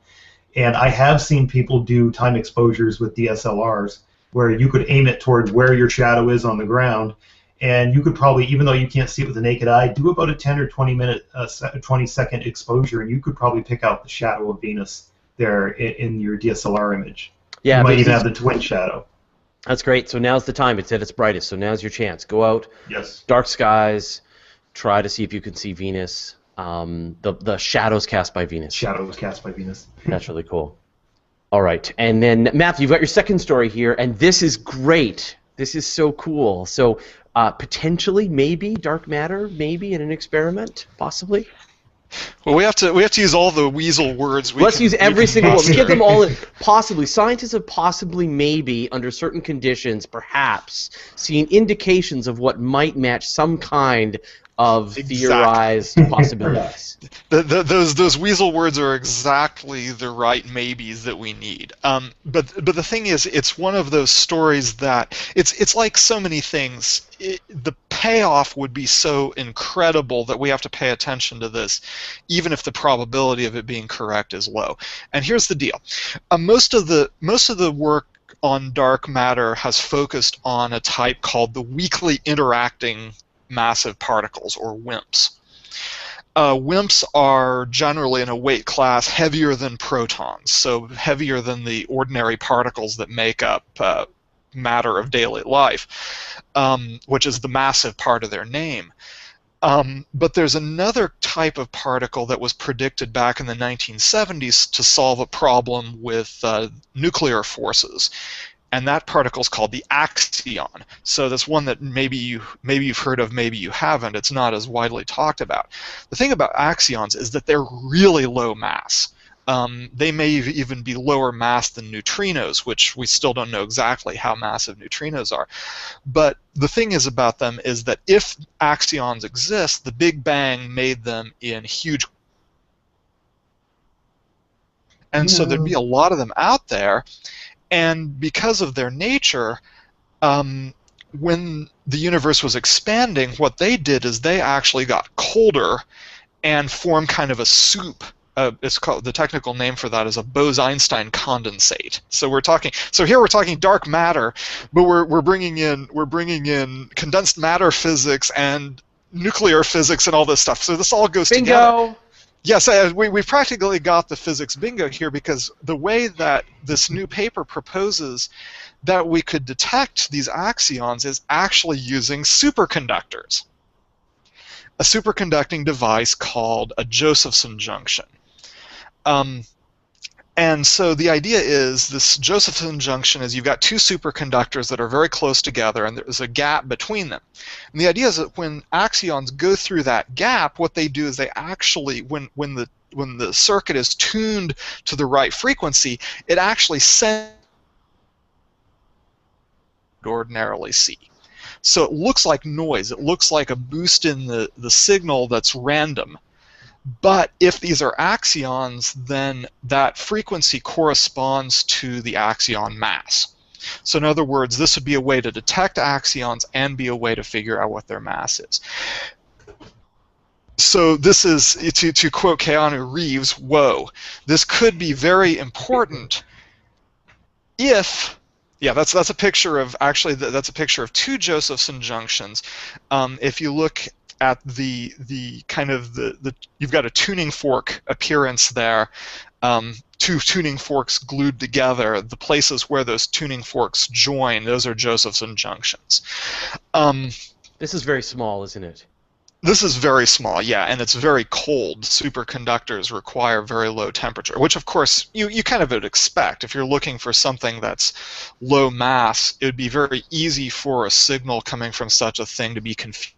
and I have seen people do time exposures with DSLRs, where you could aim it towards where your shadow is on the ground, and you could probably, even though you can't see it with the naked eye, do about a 10 or 20-second exposure, and you could probably pick out the shadow of Venus there in your DSLR image. Yeah, you might even have the twin shadow. That's great. So now's the time. It's at its brightest, so now's your chance. Go out, yes. Dark skies, try to see if you can see Venus. The shadows cast by Venus. Shadows cast by Venus. That's really cool. All right, and then Matthew, you've got your second story here, and this is great. This is so cool. So potentially, maybe dark matter, maybe in an experiment, possibly. Well, we have to use all the weasel words. Let's use every single one. Let's get them all in. Possibly, scientists have possibly, maybe, under certain conditions, perhaps, seen indications of what might match some kind of theorized possibilities. Those weasel words are exactly the right maybes that we need. But the thing is, it's one of those stories that it's like so many things. The payoff would be so incredible that we have to pay attention to this, even if the probability of it being correct is low. And here's the deal: most of the work on dark matter has focused on a type called the weakly interacting massive particles, or WIMPs. WIMPs are generally in a weight class heavier than protons, so heavier than the ordinary particles that make up matter of daily life, which is the massive part of their name. But there's another type of particle that was predicted back in the 1970s to solve a problem with nuclear forces. And that particle is called the axion. So that's one that maybe you've heard of, maybe you haven't. It's not as widely talked about. The thing about axions is that they're really low mass. They may even be lower mass than neutrinos, which we still don't know exactly how massive neutrinos are. But the thing is about them is that if axions exist, the Big Bang made them in huge. And so there'd be a lot of them out there. And because of their nature, when the universe was expanding, what they did is they actually got colder and formed kind of a soup. It's called, the technical name for that is a Bose-Einstein condensate. So here we're talking dark matter, but we're bringing in condensed matter physics and nuclear physics and all this stuff. So this all goes together. Yes, we've practically got the physics bingo here, because the way that this new paper proposes that we could detect these axions is actually using superconductors. A superconducting device called a Josephson junction. And so the idea is this Josephson junction is you've got two superconductors that are very close together, and there's a gap between them. And the idea is that when axions go through that gap, what they do is they actually, when the circuit is tuned to the right frequency, it actually sends ordinarily see. So it looks like noise. It looks like a boost in the signal that's random. But if these are axions, then that frequency corresponds to the axion mass. So in other words, this would be a way to detect axions and be a way to figure out what their mass is. So this is, to quote Keanu Reeves, whoa, this could be very important if, yeah, that's a picture of, actually that's a picture of two Josephson junctions. If you look at the kind of you've got a tuning fork appearance there, two tuning forks glued together. The places where those tuning forks join, those are Josephson junctions. This is very small, isn't it? This is very small, yeah, and it's very cold. Superconductors require very low temperature, which of course you kind of would expect. If you're looking for something that's low mass, it would be very easy for a signal coming from such a thing to be confused.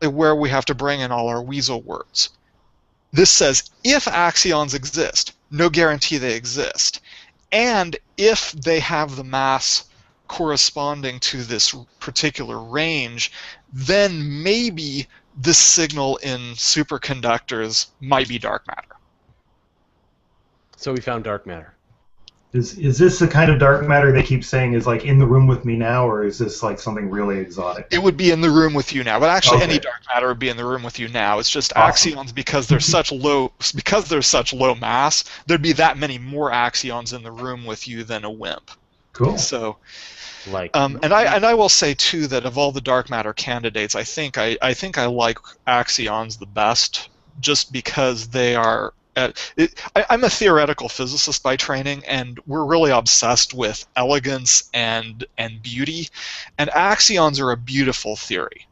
Where we have to bring in all our weasel words. This says if axions exist, no guarantee they exist, and if they have the mass corresponding to this particular range, then maybe this signal in superconductors might be dark matter. So we found dark matter. Is this the kind of dark matter they keep saying is like in the room with me now, or is this like something really exotic? It would be in the room with you now, but actually Okay. any dark matter would be in the room with you now. It's just Awesome. axions because they're such low mass. There'd be that many more axions in the room with you than a WIMP. Cool. So. Like, And I will say too that of all the dark matter candidates, I think I like axions the best, just because they are. I'm a theoretical physicist by training, and we're really obsessed with elegance and beauty, and axions are a beautiful theory.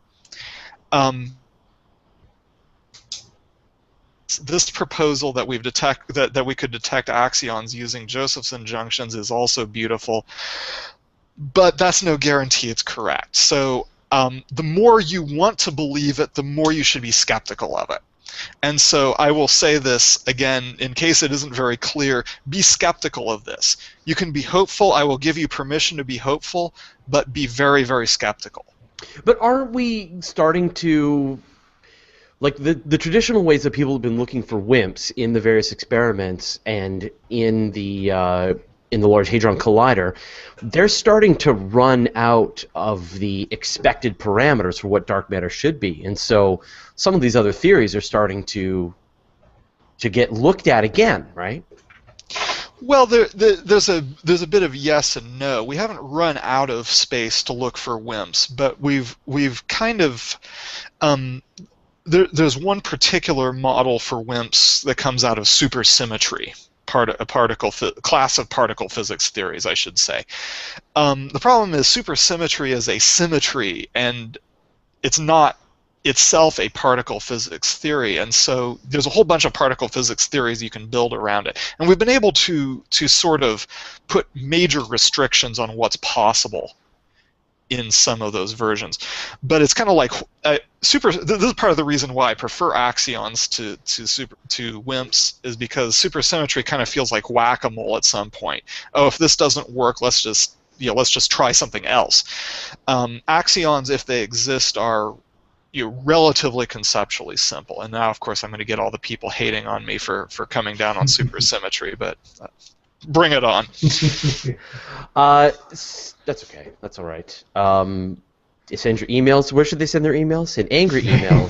This proposal that we could detect axions using Josephson junctions is also beautiful. But that's no guarantee it's correct. So the more you want to believe it, the more you should be skeptical of it. And so I will say this again, in case it isn't very clear, be skeptical of this. You can be hopeful. I will give you permission to be hopeful, but be very, very skeptical. but aren't we starting to, like, the traditional ways that people have been looking for WIMPs in the various experiments and in the Large Hadron Collider, they're starting to run out of the expected parameters for what dark matter should be, and so some of these other theories are starting to get looked at again, right? Well, there's a bit of yes and no. We haven't run out of space to look for WIMPs, but we've kind of there's one particular model for WIMPs that comes out of supersymmetry. Class of particle physics theories, I should say. The problem is supersymmetry is a symmetry, and it's not itself a particle physics theory, and so there's a whole bunch of particle physics theories you can build around it. And we've been able to sort of put major restrictions on what's possible in some of those versions. But it's kind of like this is part of the reason why I prefer axions to WIMPs, is because supersymmetry kind of feels like whack-a-mole at some point. Oh, if this doesn't work, let's just try something else. Axions, if they exist, are relatively conceptually simple. And now, of course, I'm going to get all the people hating on me for coming down on supersymmetry, but bring it on. That's okay. That's all right. They send your emails. Where should they send their emails? Send angry emails.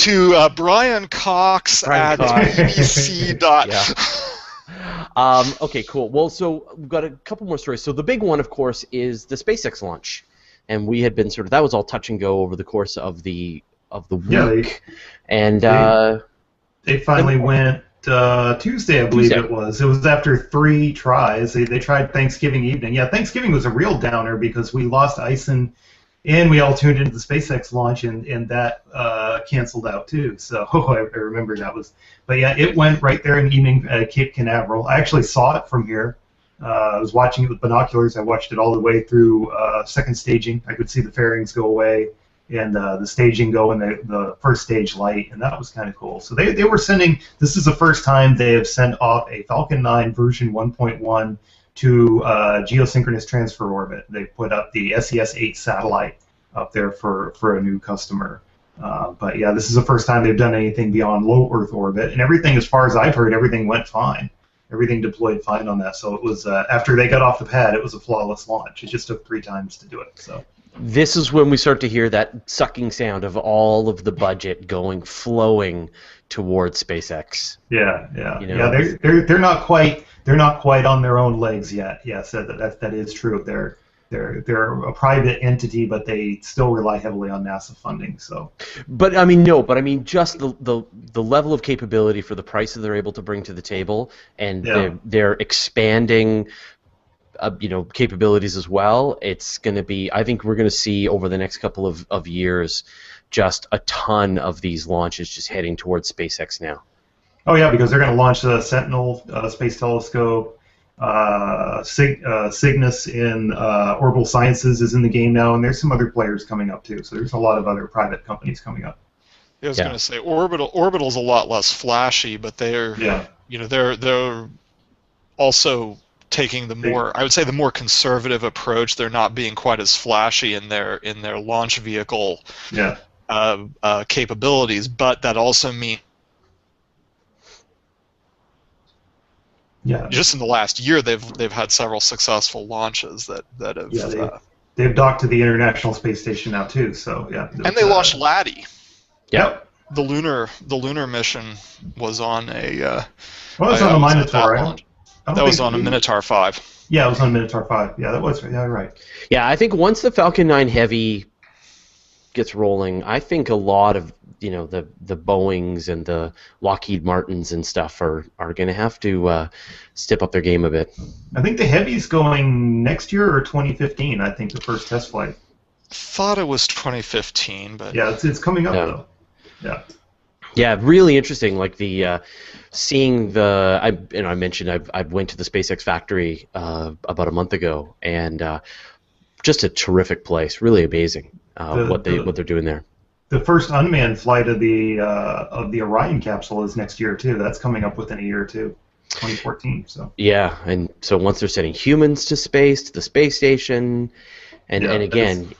to Brian Cox at bbc. Yeah. Okay, cool. Well, so we've got a couple more stories. So the big one, of course, is the SpaceX launch, and we had been that was all touch and go over the course of the week, they finally went Tuesday, I believe it was. It was after 3 tries. They tried Thanksgiving evening. Yeah, Thanksgiving was a real downer because we lost ISON, and we all tuned into the SpaceX launch, and that canceled out too. So I remember that was. But yeah, it went right there in the evening at Cape Canaveral. I actually saw it from here. I was watching it with binoculars. I watched it all the way through second staging. I could see the fairings go away and the staging go in the first stage light, and that was kind of cool. So they were sending, this is the first time they have sent off a Falcon 9 version 1.1 to geosynchronous transfer orbit. They put up the SES-8 satellite up there for a new customer. But yeah, this is the first time they've done anything beyond low Earth orbit, and everything, as far as I've heard, everything went fine. Everything deployed fine on that. So it was, after they got off the pad, it was a flawless launch. It just took 3 times to do it. So. This is when we start to hear that sucking sound of all of the budget flowing towards SpaceX. Yeah. They're not quite on their own legs yet. Yes, that is true. They're a private entity, but they still rely heavily on NASA funding. So. But just the level of capability for the price that they're able to bring to the table, and they're expanding capabilities as well. It's going to be. I think we're going to see over the next couple of years, just a ton of these launches just heading towards SpaceX now. Oh yeah, because they're going to launch the Sentinel Space Telescope. Cygnus in Orbital Sciences is in the game now, and there's some other players coming up too. So there's a lot of other private companies coming up. I was going to say Orbital's a lot less flashy, but they're they're also taking the more, I would say, the more conservative approach. They're not being quite as flashy in their launch vehicle capabilities, but that also means just in the last year they've had several successful launches that have they've docked to the International Space Station now too. So and they launched Laddie. Yep. The lunar mission was on a. Well, it was on a Minotaur. That was on a Minotaur 5. Yeah, it was on Minotaur 5. Yeah, that was right. Yeah, I think once the Falcon 9 Heavy gets rolling, I think a lot of the Boeings and the Lockheed Martins and stuff are going to have to step up their game a bit. I think the Heavy's going next year or 2015. I think the first test flight. Thought it was 2015, but yeah, it's coming up though. Yeah. Yeah, really interesting. Like the seeing the I mentioned I went to the SpaceX factory about a month ago, and just a terrific place. Really amazing what they're doing there. The first unmanned flight of the Orion capsule is next year too. That's coming up within a year or two, 2014. So. Yeah, and so once they're sending humans to space, to the space station, and again,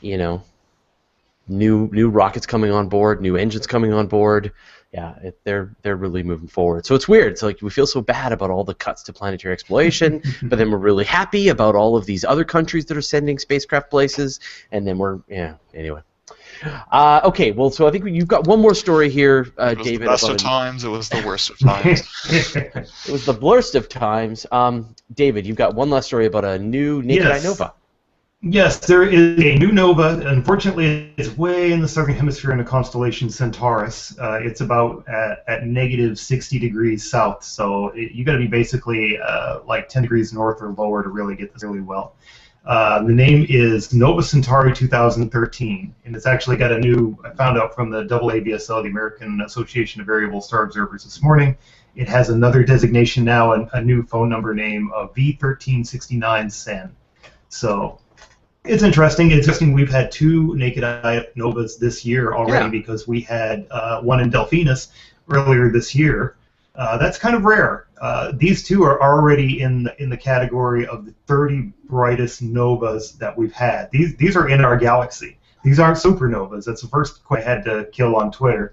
new rockets coming on board, new engines coming on board. Yeah, they're really moving forward. So it's weird. It's like we feel so bad about all the cuts to planetary exploration, but then we're really happy about all of these other countries that are sending spacecraft places, and then anyway. Okay, well, so I think you've got one more story here, David. It was David, the best of times. It was the worst of times. It was the worst of times. David, you've got one last story about a new naked eye nova. Yes, there is a new nova. Unfortunately, it's way in the southern hemisphere in the constellation Centaurus. It's about at negative 60 degrees south, so you got to be basically like 10 degrees north or lower to really get this really well. The name is Nova Centauri 2013, and it's actually got I found out from the AAVSO, the American Association of Variable Star Observers, this morning. It has another designation now, a new phone number name of V1369 Sen. So it's interesting. We've had 2 naked eye novas this year already because we had one in Delphinus earlier this year. That's kind of rare. These 2 are already in the category of the 30 brightest novas that we've had. These are in our galaxy. These aren't supernovas. That's the first I had to kill on Twitter.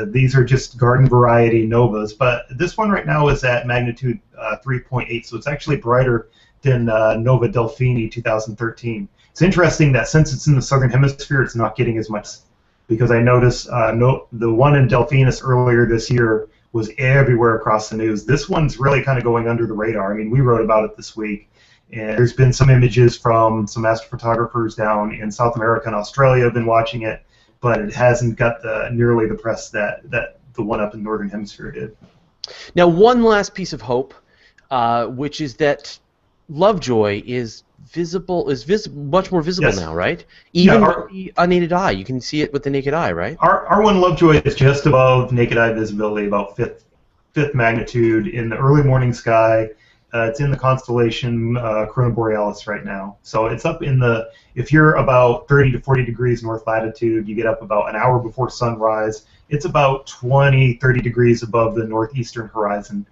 These are just garden variety novas, but this one right now is at magnitude 3.8, so it's actually brighter than Nova Delphini 2013. It's interesting that since it's in the southern hemisphere, it's not getting as much, because I noticed the one in Delphinus earlier this year was everywhere across the news. This one's really kind of going under the radar. I mean, we wrote about it this week, and there's been some images from some astrophotographers down in South America and Australia have been watching it, but it hasn't got nearly the press that the one up in the northern hemisphere did. Now, one last piece of hope, which is that Lovejoy is much more visible now, right? Even with the unaided eye, you can see it with the naked eye, right? R1 Lovejoy is just above naked eye visibility, about fifth magnitude in the early morning sky. It's in the constellation Corona Borealis right now. So it's up in if you're about 30 to 40 degrees north latitude, you get up about an hour before sunrise. It's about 20, 30 degrees above the northeastern horizon.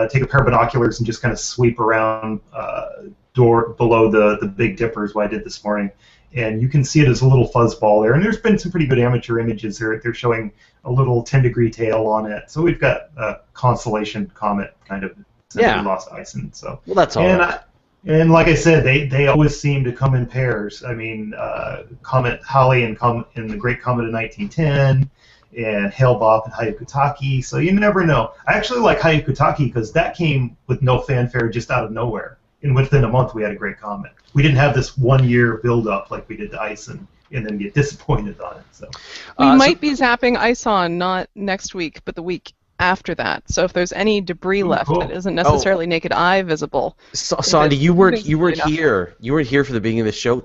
Take a pair of binoculars and just kind of sweep around below the Big Dipper is what I did this morning, and you can see it as a little fuzzball there. And there's been some pretty good amateur images there. They're showing a little 10-degree tail on it. So we've got a constellation comet kind of since we lost ISON. So well, that's all right. And like I said, they always seem to come in pairs. I mean, Comet Halley and the Great Comet of 1910. And Hale-Bopp and Hyakutake, so you never know. I actually like Hyakutake because that came with no fanfare, just out of nowhere. And within a month, we had a great comet. We didn't have this one-year build-up like we did to ISON and then get disappointed on it. So we might be zapping ISON not next week, but the week after that. So if there's any debris left cool. that isn't necessarily naked eye visible. Sondy, it's you weren't moving enough. here. You weren't here for the beginning of the show.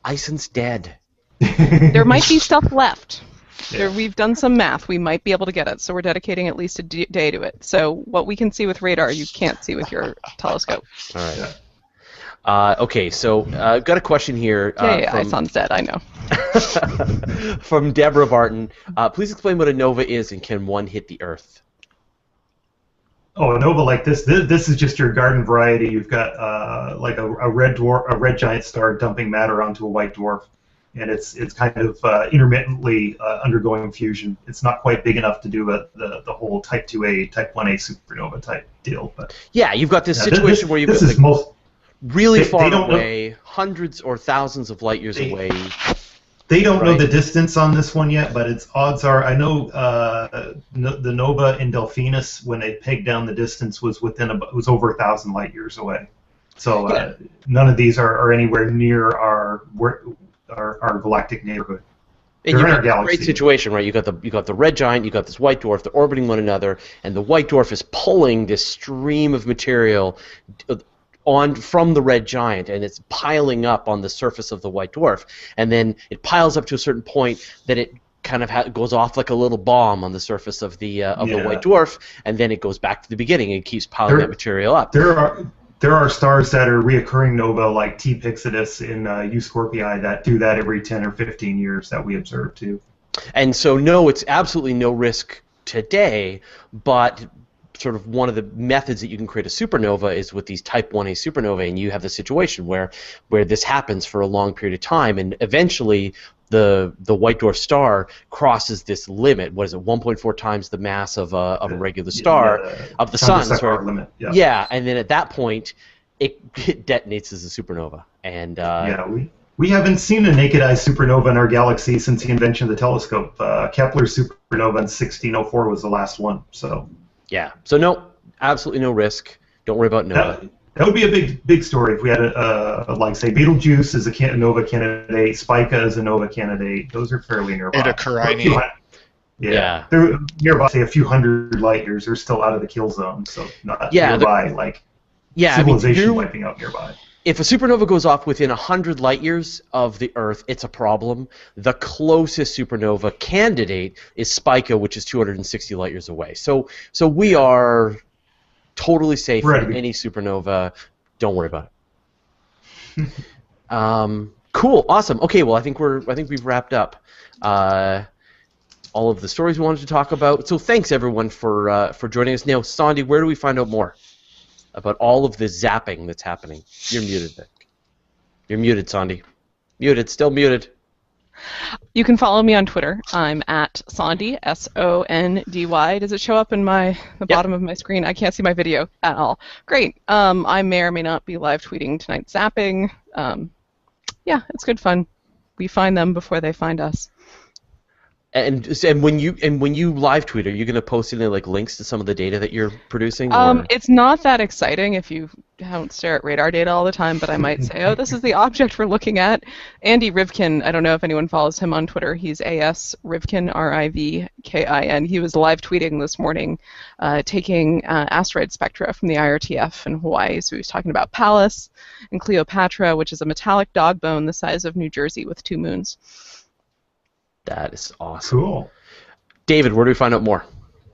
ISON's dead. There might be stuff left. Yeah. We've done some math. We might be able to get it, so we're dedicating at least a day to it. So what we can see with radar, you can't see with your telescope. All right. Okay, so got a question here. Yeah, ISON's dead, I know. From Deborah Barton. Please explain what a nova is and can one hit the Earth? Oh, a nova like this is just your garden variety. You've got like a red dwarf, a red giant star dumping matter onto a white dwarf, and it's kind of intermittently undergoing fusion. It's not quite big enough to do the whole Type 2A, Type 1A supernova type deal. But yeah, you've got this situation where you've got like, really far away, hundreds or thousands of light years away. They don't know the distance on this one yet, but its odds are. I know the nova in Delphinus, when they pegged down the distance, was over 1,000 light years away. So none of these are anywhere near our galactic neighborhood. And you've got a great situation, right? You got the red giant, you got this white dwarf, they're orbiting one another, and the white dwarf is pulling this stream of material from the red giant, and it's piling up on the surface of the white dwarf, and then it piles up to a certain point that it kind of goes off like a little bomb on the surface of the white dwarf, and then it goes back to the beginning and keeps piling that material up. There are stars that are reoccurring nova, like T Pyxidus in Euscorpii, that do that every 10 or 15 years that we observe too. And so, no, it's absolutely no risk today, but sort of one of the methods that you can create a supernova is with these Type 1A supernovae, and you have the situation where this happens for a long period of time, and eventually the white dwarf star crosses this limit. What is it? 1.4 times the mass of a regular star of the sun. Limit. Yeah, and then at that point, it detonates as a supernova. And we haven't seen a naked eye supernova in our galaxy since the invention of the telescope. Kepler's supernova in 1604 was the last one. So. Yeah. So no, absolutely no risk. Don't worry about nova. That would be a big story if we had like say Betelgeuse is a nova candidate, Spica is a nova candidate. Those are fairly nearby. Eta Carini. Yeah. They're nearby, say a few hundred light years. They're still out of the kill zone, so not nearby like civilization wiping out nearby. If a supernova goes off within 100 light years of the Earth, it's a problem. The closest supernova candidate is Spica, which is 260 light years away. So we are totally safe from any supernova. Don't worry about it. Cool, awesome. Okay, well, I think we've wrapped up all of the stories we wanted to talk about. So thanks everyone for joining us. Now, Sondy, where do we find out more about all of the zapping that's happening? You're muted, Vic. You're muted, Sondy. Muted, still muted. You can follow me on Twitter. I'm at Sondy, S-O-N-D-Y. Does it show up in the bottom of my screen? I can't see my video at all. Great. I may or may not be live tweeting tonight's zapping. Yeah, it's good fun. We find them before they find us. And when you live tweet, are you going to post any like links to some of the data that you're producing? It's not that exciting if you don't stare at radar data all the time, but I might say, oh, this is the object we're looking at. Andy Rivkin, I don't know if anyone follows him on Twitter. He's A.S. Rivkin, R-I-V-K-I-N. He was live tweeting this morning, taking asteroid spectra from the IRTF in Hawaii. So he was talking about Pallas and Cleopatra, which is a metallic dog bone the size of New Jersey with 2 moons. That is awesome. Cool. David, where do we find out more?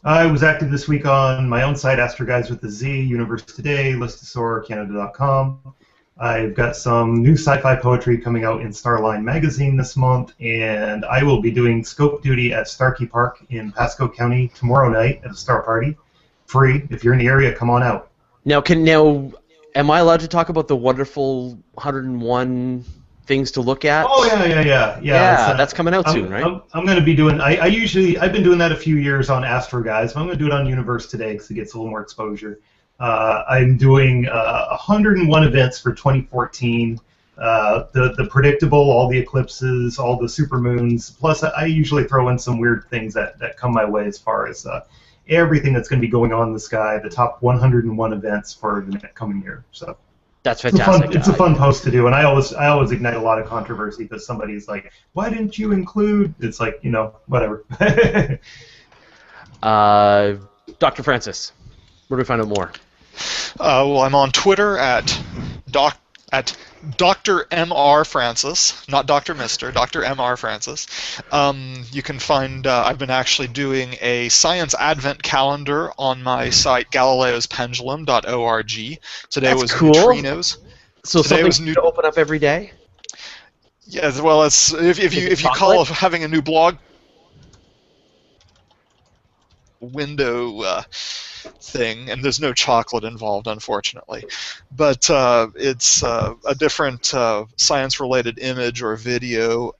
I was active this week on my own site, AstroGuides with the Z, Universe Today, Listosaur, Canada.com. I've got some new sci-fi poetry coming out in Starline magazine this month, and I will be doing scope duty at Starkey Park in Pasco County tomorrow night at a star party. Free. If you're in the area, come on out. Now, am I allowed to talk about the wonderful 101 things to look at? Oh yeah. That's coming out soon, right? I'm going to be doing. I've been doing that a few years on Astro Guides, but I'm going to do it on Universe Today because it gets a little more exposure. I'm doing 101 events for 2014. The predictable, all the eclipses, all the supermoons. Plus, I usually throw in some weird things that come my way as far as everything that's going to be going on in the sky. The top 101 events for the coming year. So. That's fantastic. It's a fun post to do, and I always ignite a lot of controversy because somebody's like, "Why didn't you include?" It's like, whatever. Dr. Francis, where do we find out more? Well, I'm on Twitter at Dr. M.R. Francis, not Dr. Mister, Dr. M.R. Francis. You can find, I've been actually doing a science advent calendar on my site, galileospendulum.org. Today That's was cool. neutrinos. So Today something was to open up every day? Yeah, as well as if you call having a new blog window thing, and there's no chocolate involved, unfortunately, but it's a different science-related image or video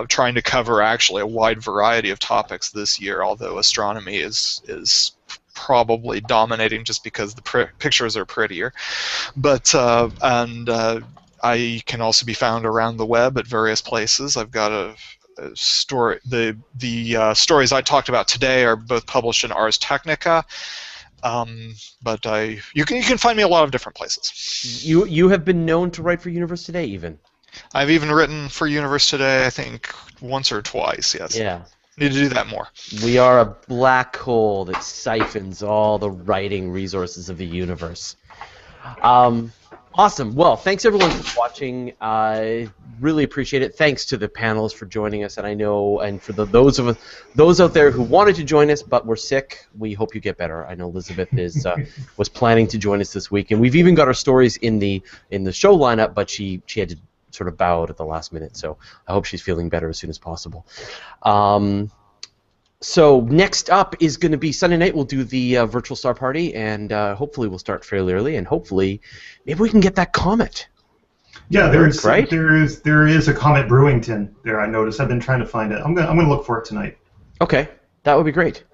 trying to cover actually a wide variety of topics this year, although astronomy is probably dominating just because the pictures are prettier. But I can also be found around the web at various places. I've got a story. The stories I talked about today are both published in Ars Technica, but you can find me a lot of different places. You have been known to write for Universe Today, even. I've even written for Universe Today, I think, once or twice. Yes. Yeah. Need to do that more. We are a black hole that siphons all the writing resources of the universe. Awesome. Well, thanks everyone for watching. I really appreciate it. Thanks to the panelists for joining us, and I know, and for those out there who wanted to join us but were sick, we hope you get better. I know Elizabeth was planning to join us this week, and we've even got our stories in the show lineup, but she had to sort of bow out at the last minute. So I hope she's feeling better as soon as possible. So next up is going to be Sunday night. We'll do the virtual star party, and hopefully we'll start fairly early, and hopefully maybe we can get that comet. Yeah, there is right? there is a Comet Brewington there. I noticed. I've been trying to find it. I'm gonna look for it tonight. Okay, that would be great.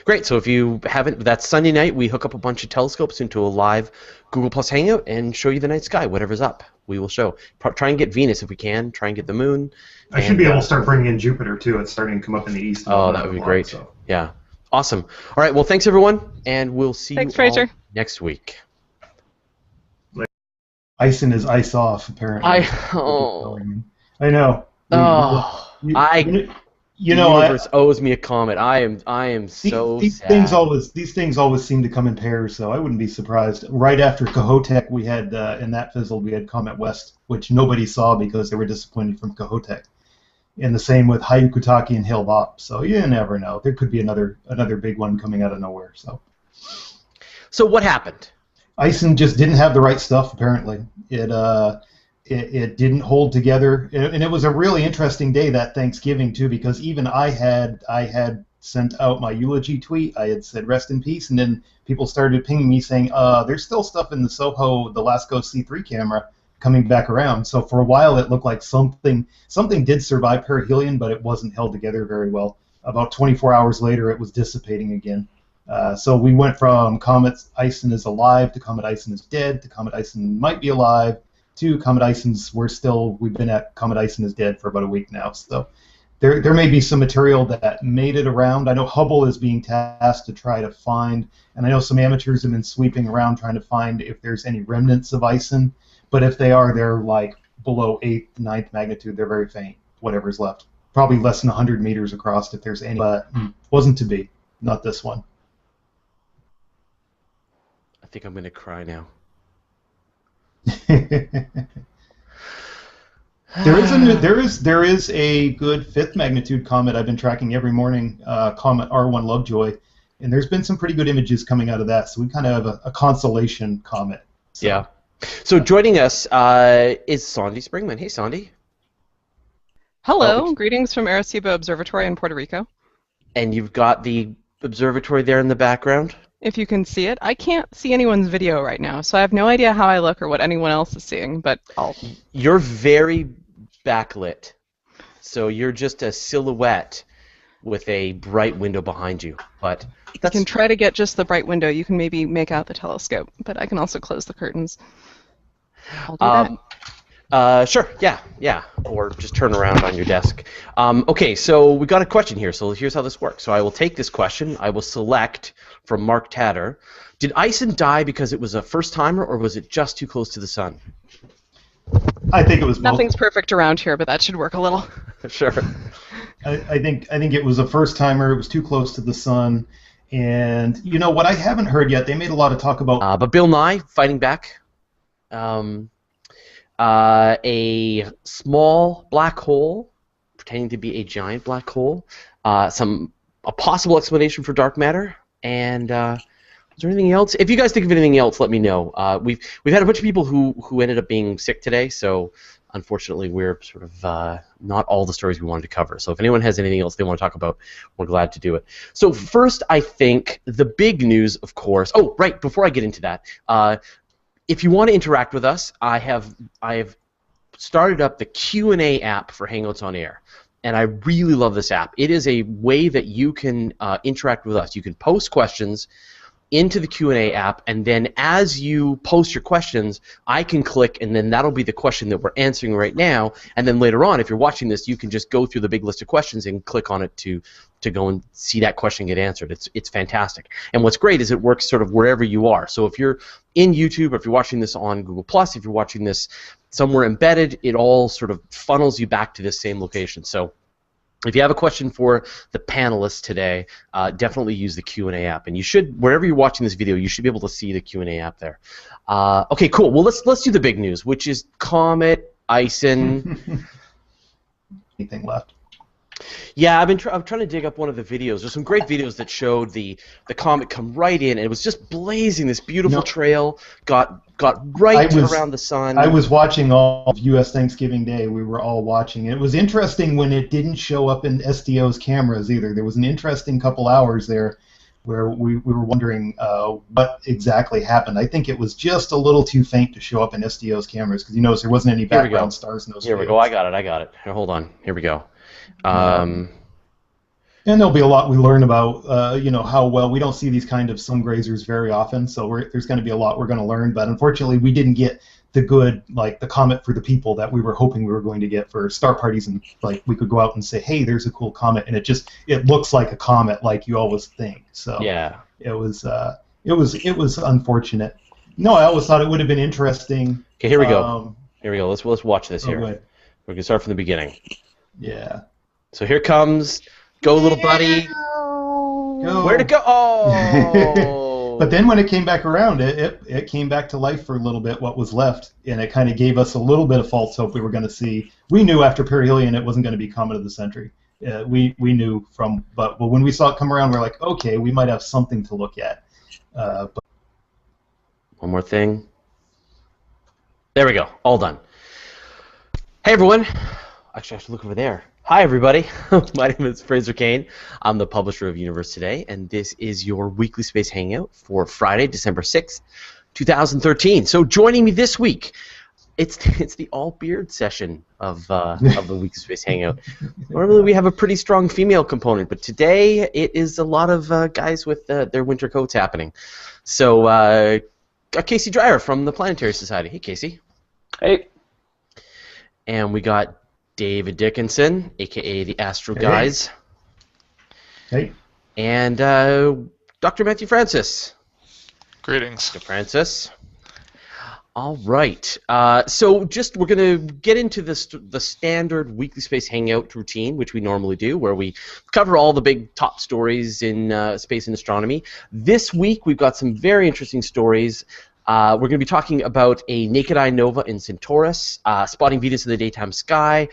Great. So if you haven't, that's Sunday night. We hook up a bunch of telescopes into a live Google Plus Hangout and show you the night sky. Whatever's up, we will show. Try and get Venus if we can. Try and get the moon. I should be able to start bringing in Jupiter too. It's starting to come up in the east. Oh, that would be great. So. Yeah. Awesome. All right. Well, thanks everyone, and we'll see you Fraser. all next week. ISON is ice off, apparently. I know. The universe owes me a comet. I am so these sad. These things always seem to come in pairs, so I wouldn't be surprised. Right after Kohoutek, we had and that fizzled. We had Comet West, which nobody saw because they were disappointed from Kohoutek. And the same with Hyakutake and Hale-Bopp. So you never know. There could be another big one coming out of nowhere. So what happened? ISON just didn't have the right stuff, apparently. It didn't hold together, and it was a really interesting day, that Thanksgiving too, because even I had sent out my eulogy tweet. I had said rest in peace, and then people started pinging me saying there's still stuff in the SOHO, the LASCO C3 camera coming back around. So for a while it looked like something did survive perihelion, but it wasn't held together very well. About 24 hours later it was dissipating again. So we went from Comet ISON is alive to Comet ISON is dead to Comet ISON might be alive to Comet ISON's we've been at Comet ISON is dead for about a week now. So there may be some material that made it around. I know Hubble is being tasked to try to find, and I know some amateurs have been sweeping around trying to find if there's any remnants of ISON, but if they are, they're like below 8th, 9th magnitude. They're very faint, whatever's left. Probably less than 100 meters across if there's any, but wasn't to be. Not this one. I think I'm going to cry now. There is a good 5th magnitude comet I've been tracking every morning, Comet R1 Lovejoy, and there's been some pretty good images coming out of that. So we kind of have a constellation comet. So. Yeah. So joining us is Sondy Springmann. Hey, Sondy. Hello. Greetings from Arecibo Observatory in Puerto Rico. And you've got the observatory there in the background? If you can see it. I can't see anyone's video right now, so I have no idea how I look or what anyone else is seeing, but You're very backlit, so you're just a silhouette with a bright window behind you. But you can try to get just the bright window. You can maybe make out the telescope, but I can also close the curtains. I'll do that. Sure, yeah, or just turn around on your desk. Okay, so we got a question here, so here's how this works. So I will take this question, I will select from Mark Tatter. Did ISON die because it was a first-timer, or was it just too close to the sun? I think it was both. Nothing's perfect around here, but that should work a little. Sure. I think it was a first timer. It was too close to the sun, and you know what I haven't heard yet. They made a lot of talk about. But Bill Nye fighting back. A small black hole, pretending to be a giant black hole. A possible explanation for dark matter. And is there anything else? If you guys think of anything else, let me know. We've had a bunch of people who ended up being sick today, so unfortunately we're sort of not all the stories we wanted to cover. So if anyone has anything else they want to talk about, we're glad to do it. So first, I think the big news, of course. Oh, right. Before I get into that, if you want to interact with us, I have started up the Q&A app for Hangouts on Air. And I really love this app. It is a way that you can interact with us. You can post questions into the Q&A app, and then as you post your questions, I can click, and then that'll be the question that we're answering right now. And then later on, if you're watching this, you can just go through the big list of questions and click on it to go and see that question get answered. It's fantastic. And what's great is it works sort of wherever you are. So if you're in YouTube, or if you're watching this on Google+, if you're watching this somewhere embedded, it all sort of funnels you back to this same location. So if you have a question for the panelists today, definitely use the Q&A app. And you should, wherever you're watching this video, you should be able to see the Q&A app there. Okay, cool. Well, let's do the big news, which is Comet, ISON. Anything left? Yeah, I'm trying to dig up one of the videos. There's some great videos that showed the comet come right in, and it was just blazing this beautiful trail. Got right around the sun. I was watching all of U.S. Thanksgiving Day. We were all watching. It was interesting when it didn't show up in SDO's cameras either. There was an interesting couple hours there where we were wondering what exactly happened. I think it was just a little too faint to show up in SDO's cameras because you notice there wasn't any background stars in those. Here we go. I got it. Here, hold on. Here we go. And there'll be a lot we learn about, you know, how well we don't see these kind of sun grazers very often. So there's going to be a lot we're going to learn. But unfortunately, we didn't get the good, like the comet for the people that we were hoping we were going to get for star parties, and like we could go out and say, hey, there's a cool comet, and it looks like a comet, like you always think. So yeah, it was unfortunate. No, I always thought it would have been interesting. Okay, here we go. Let's watch this here. Good. We're gonna start from the beginning. Yeah. So here comes. Go, little buddy. Go. Where'd it go? Oh! But then when it came back around, it came back to life for a little bit, what was left, and it kind of gave us a little bit of false hope we were going to see. We knew after perihelion it wasn't going to be Comet of the Century. We knew but when we saw it come around, we're like, okay, we might have something to look at. But one more thing. There we go. All done. Hey, everyone. Actually, I should look over there. Hi, everybody. My name is Fraser Cain. I'm the publisher of Universe Today, and this is your Weekly Space Hangout for Friday, December 6th, 2013. So joining me this week, it's the all-beard session of the Weekly Space Hangout. Normally we have a pretty strong female component, but today it is a lot of guys with their winter coats happening. So got Casey Dreier from the Planetary Society. Hey, Casey. Hey. And we got David Dickinson, a.k.a. the Astro Guys. Hey. And Dr. Matthew Francis. Greetings. Dr. Francis. All right. So we're going to get into the standard Weekly Space Hangout routine, which we normally do, where we cover all the big top stories in space and astronomy. This week, we've got some very interesting stories. We're going to be talking about a naked eye nova in Centaurus, spotting Venus in the daytime sky,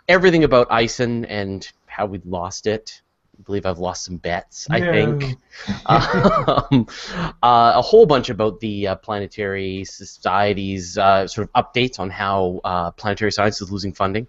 everything about ISON and how we lost it. I believe I've lost some bets, I think. A whole bunch about the planetary society's sort of updates on how planetary science is losing funding.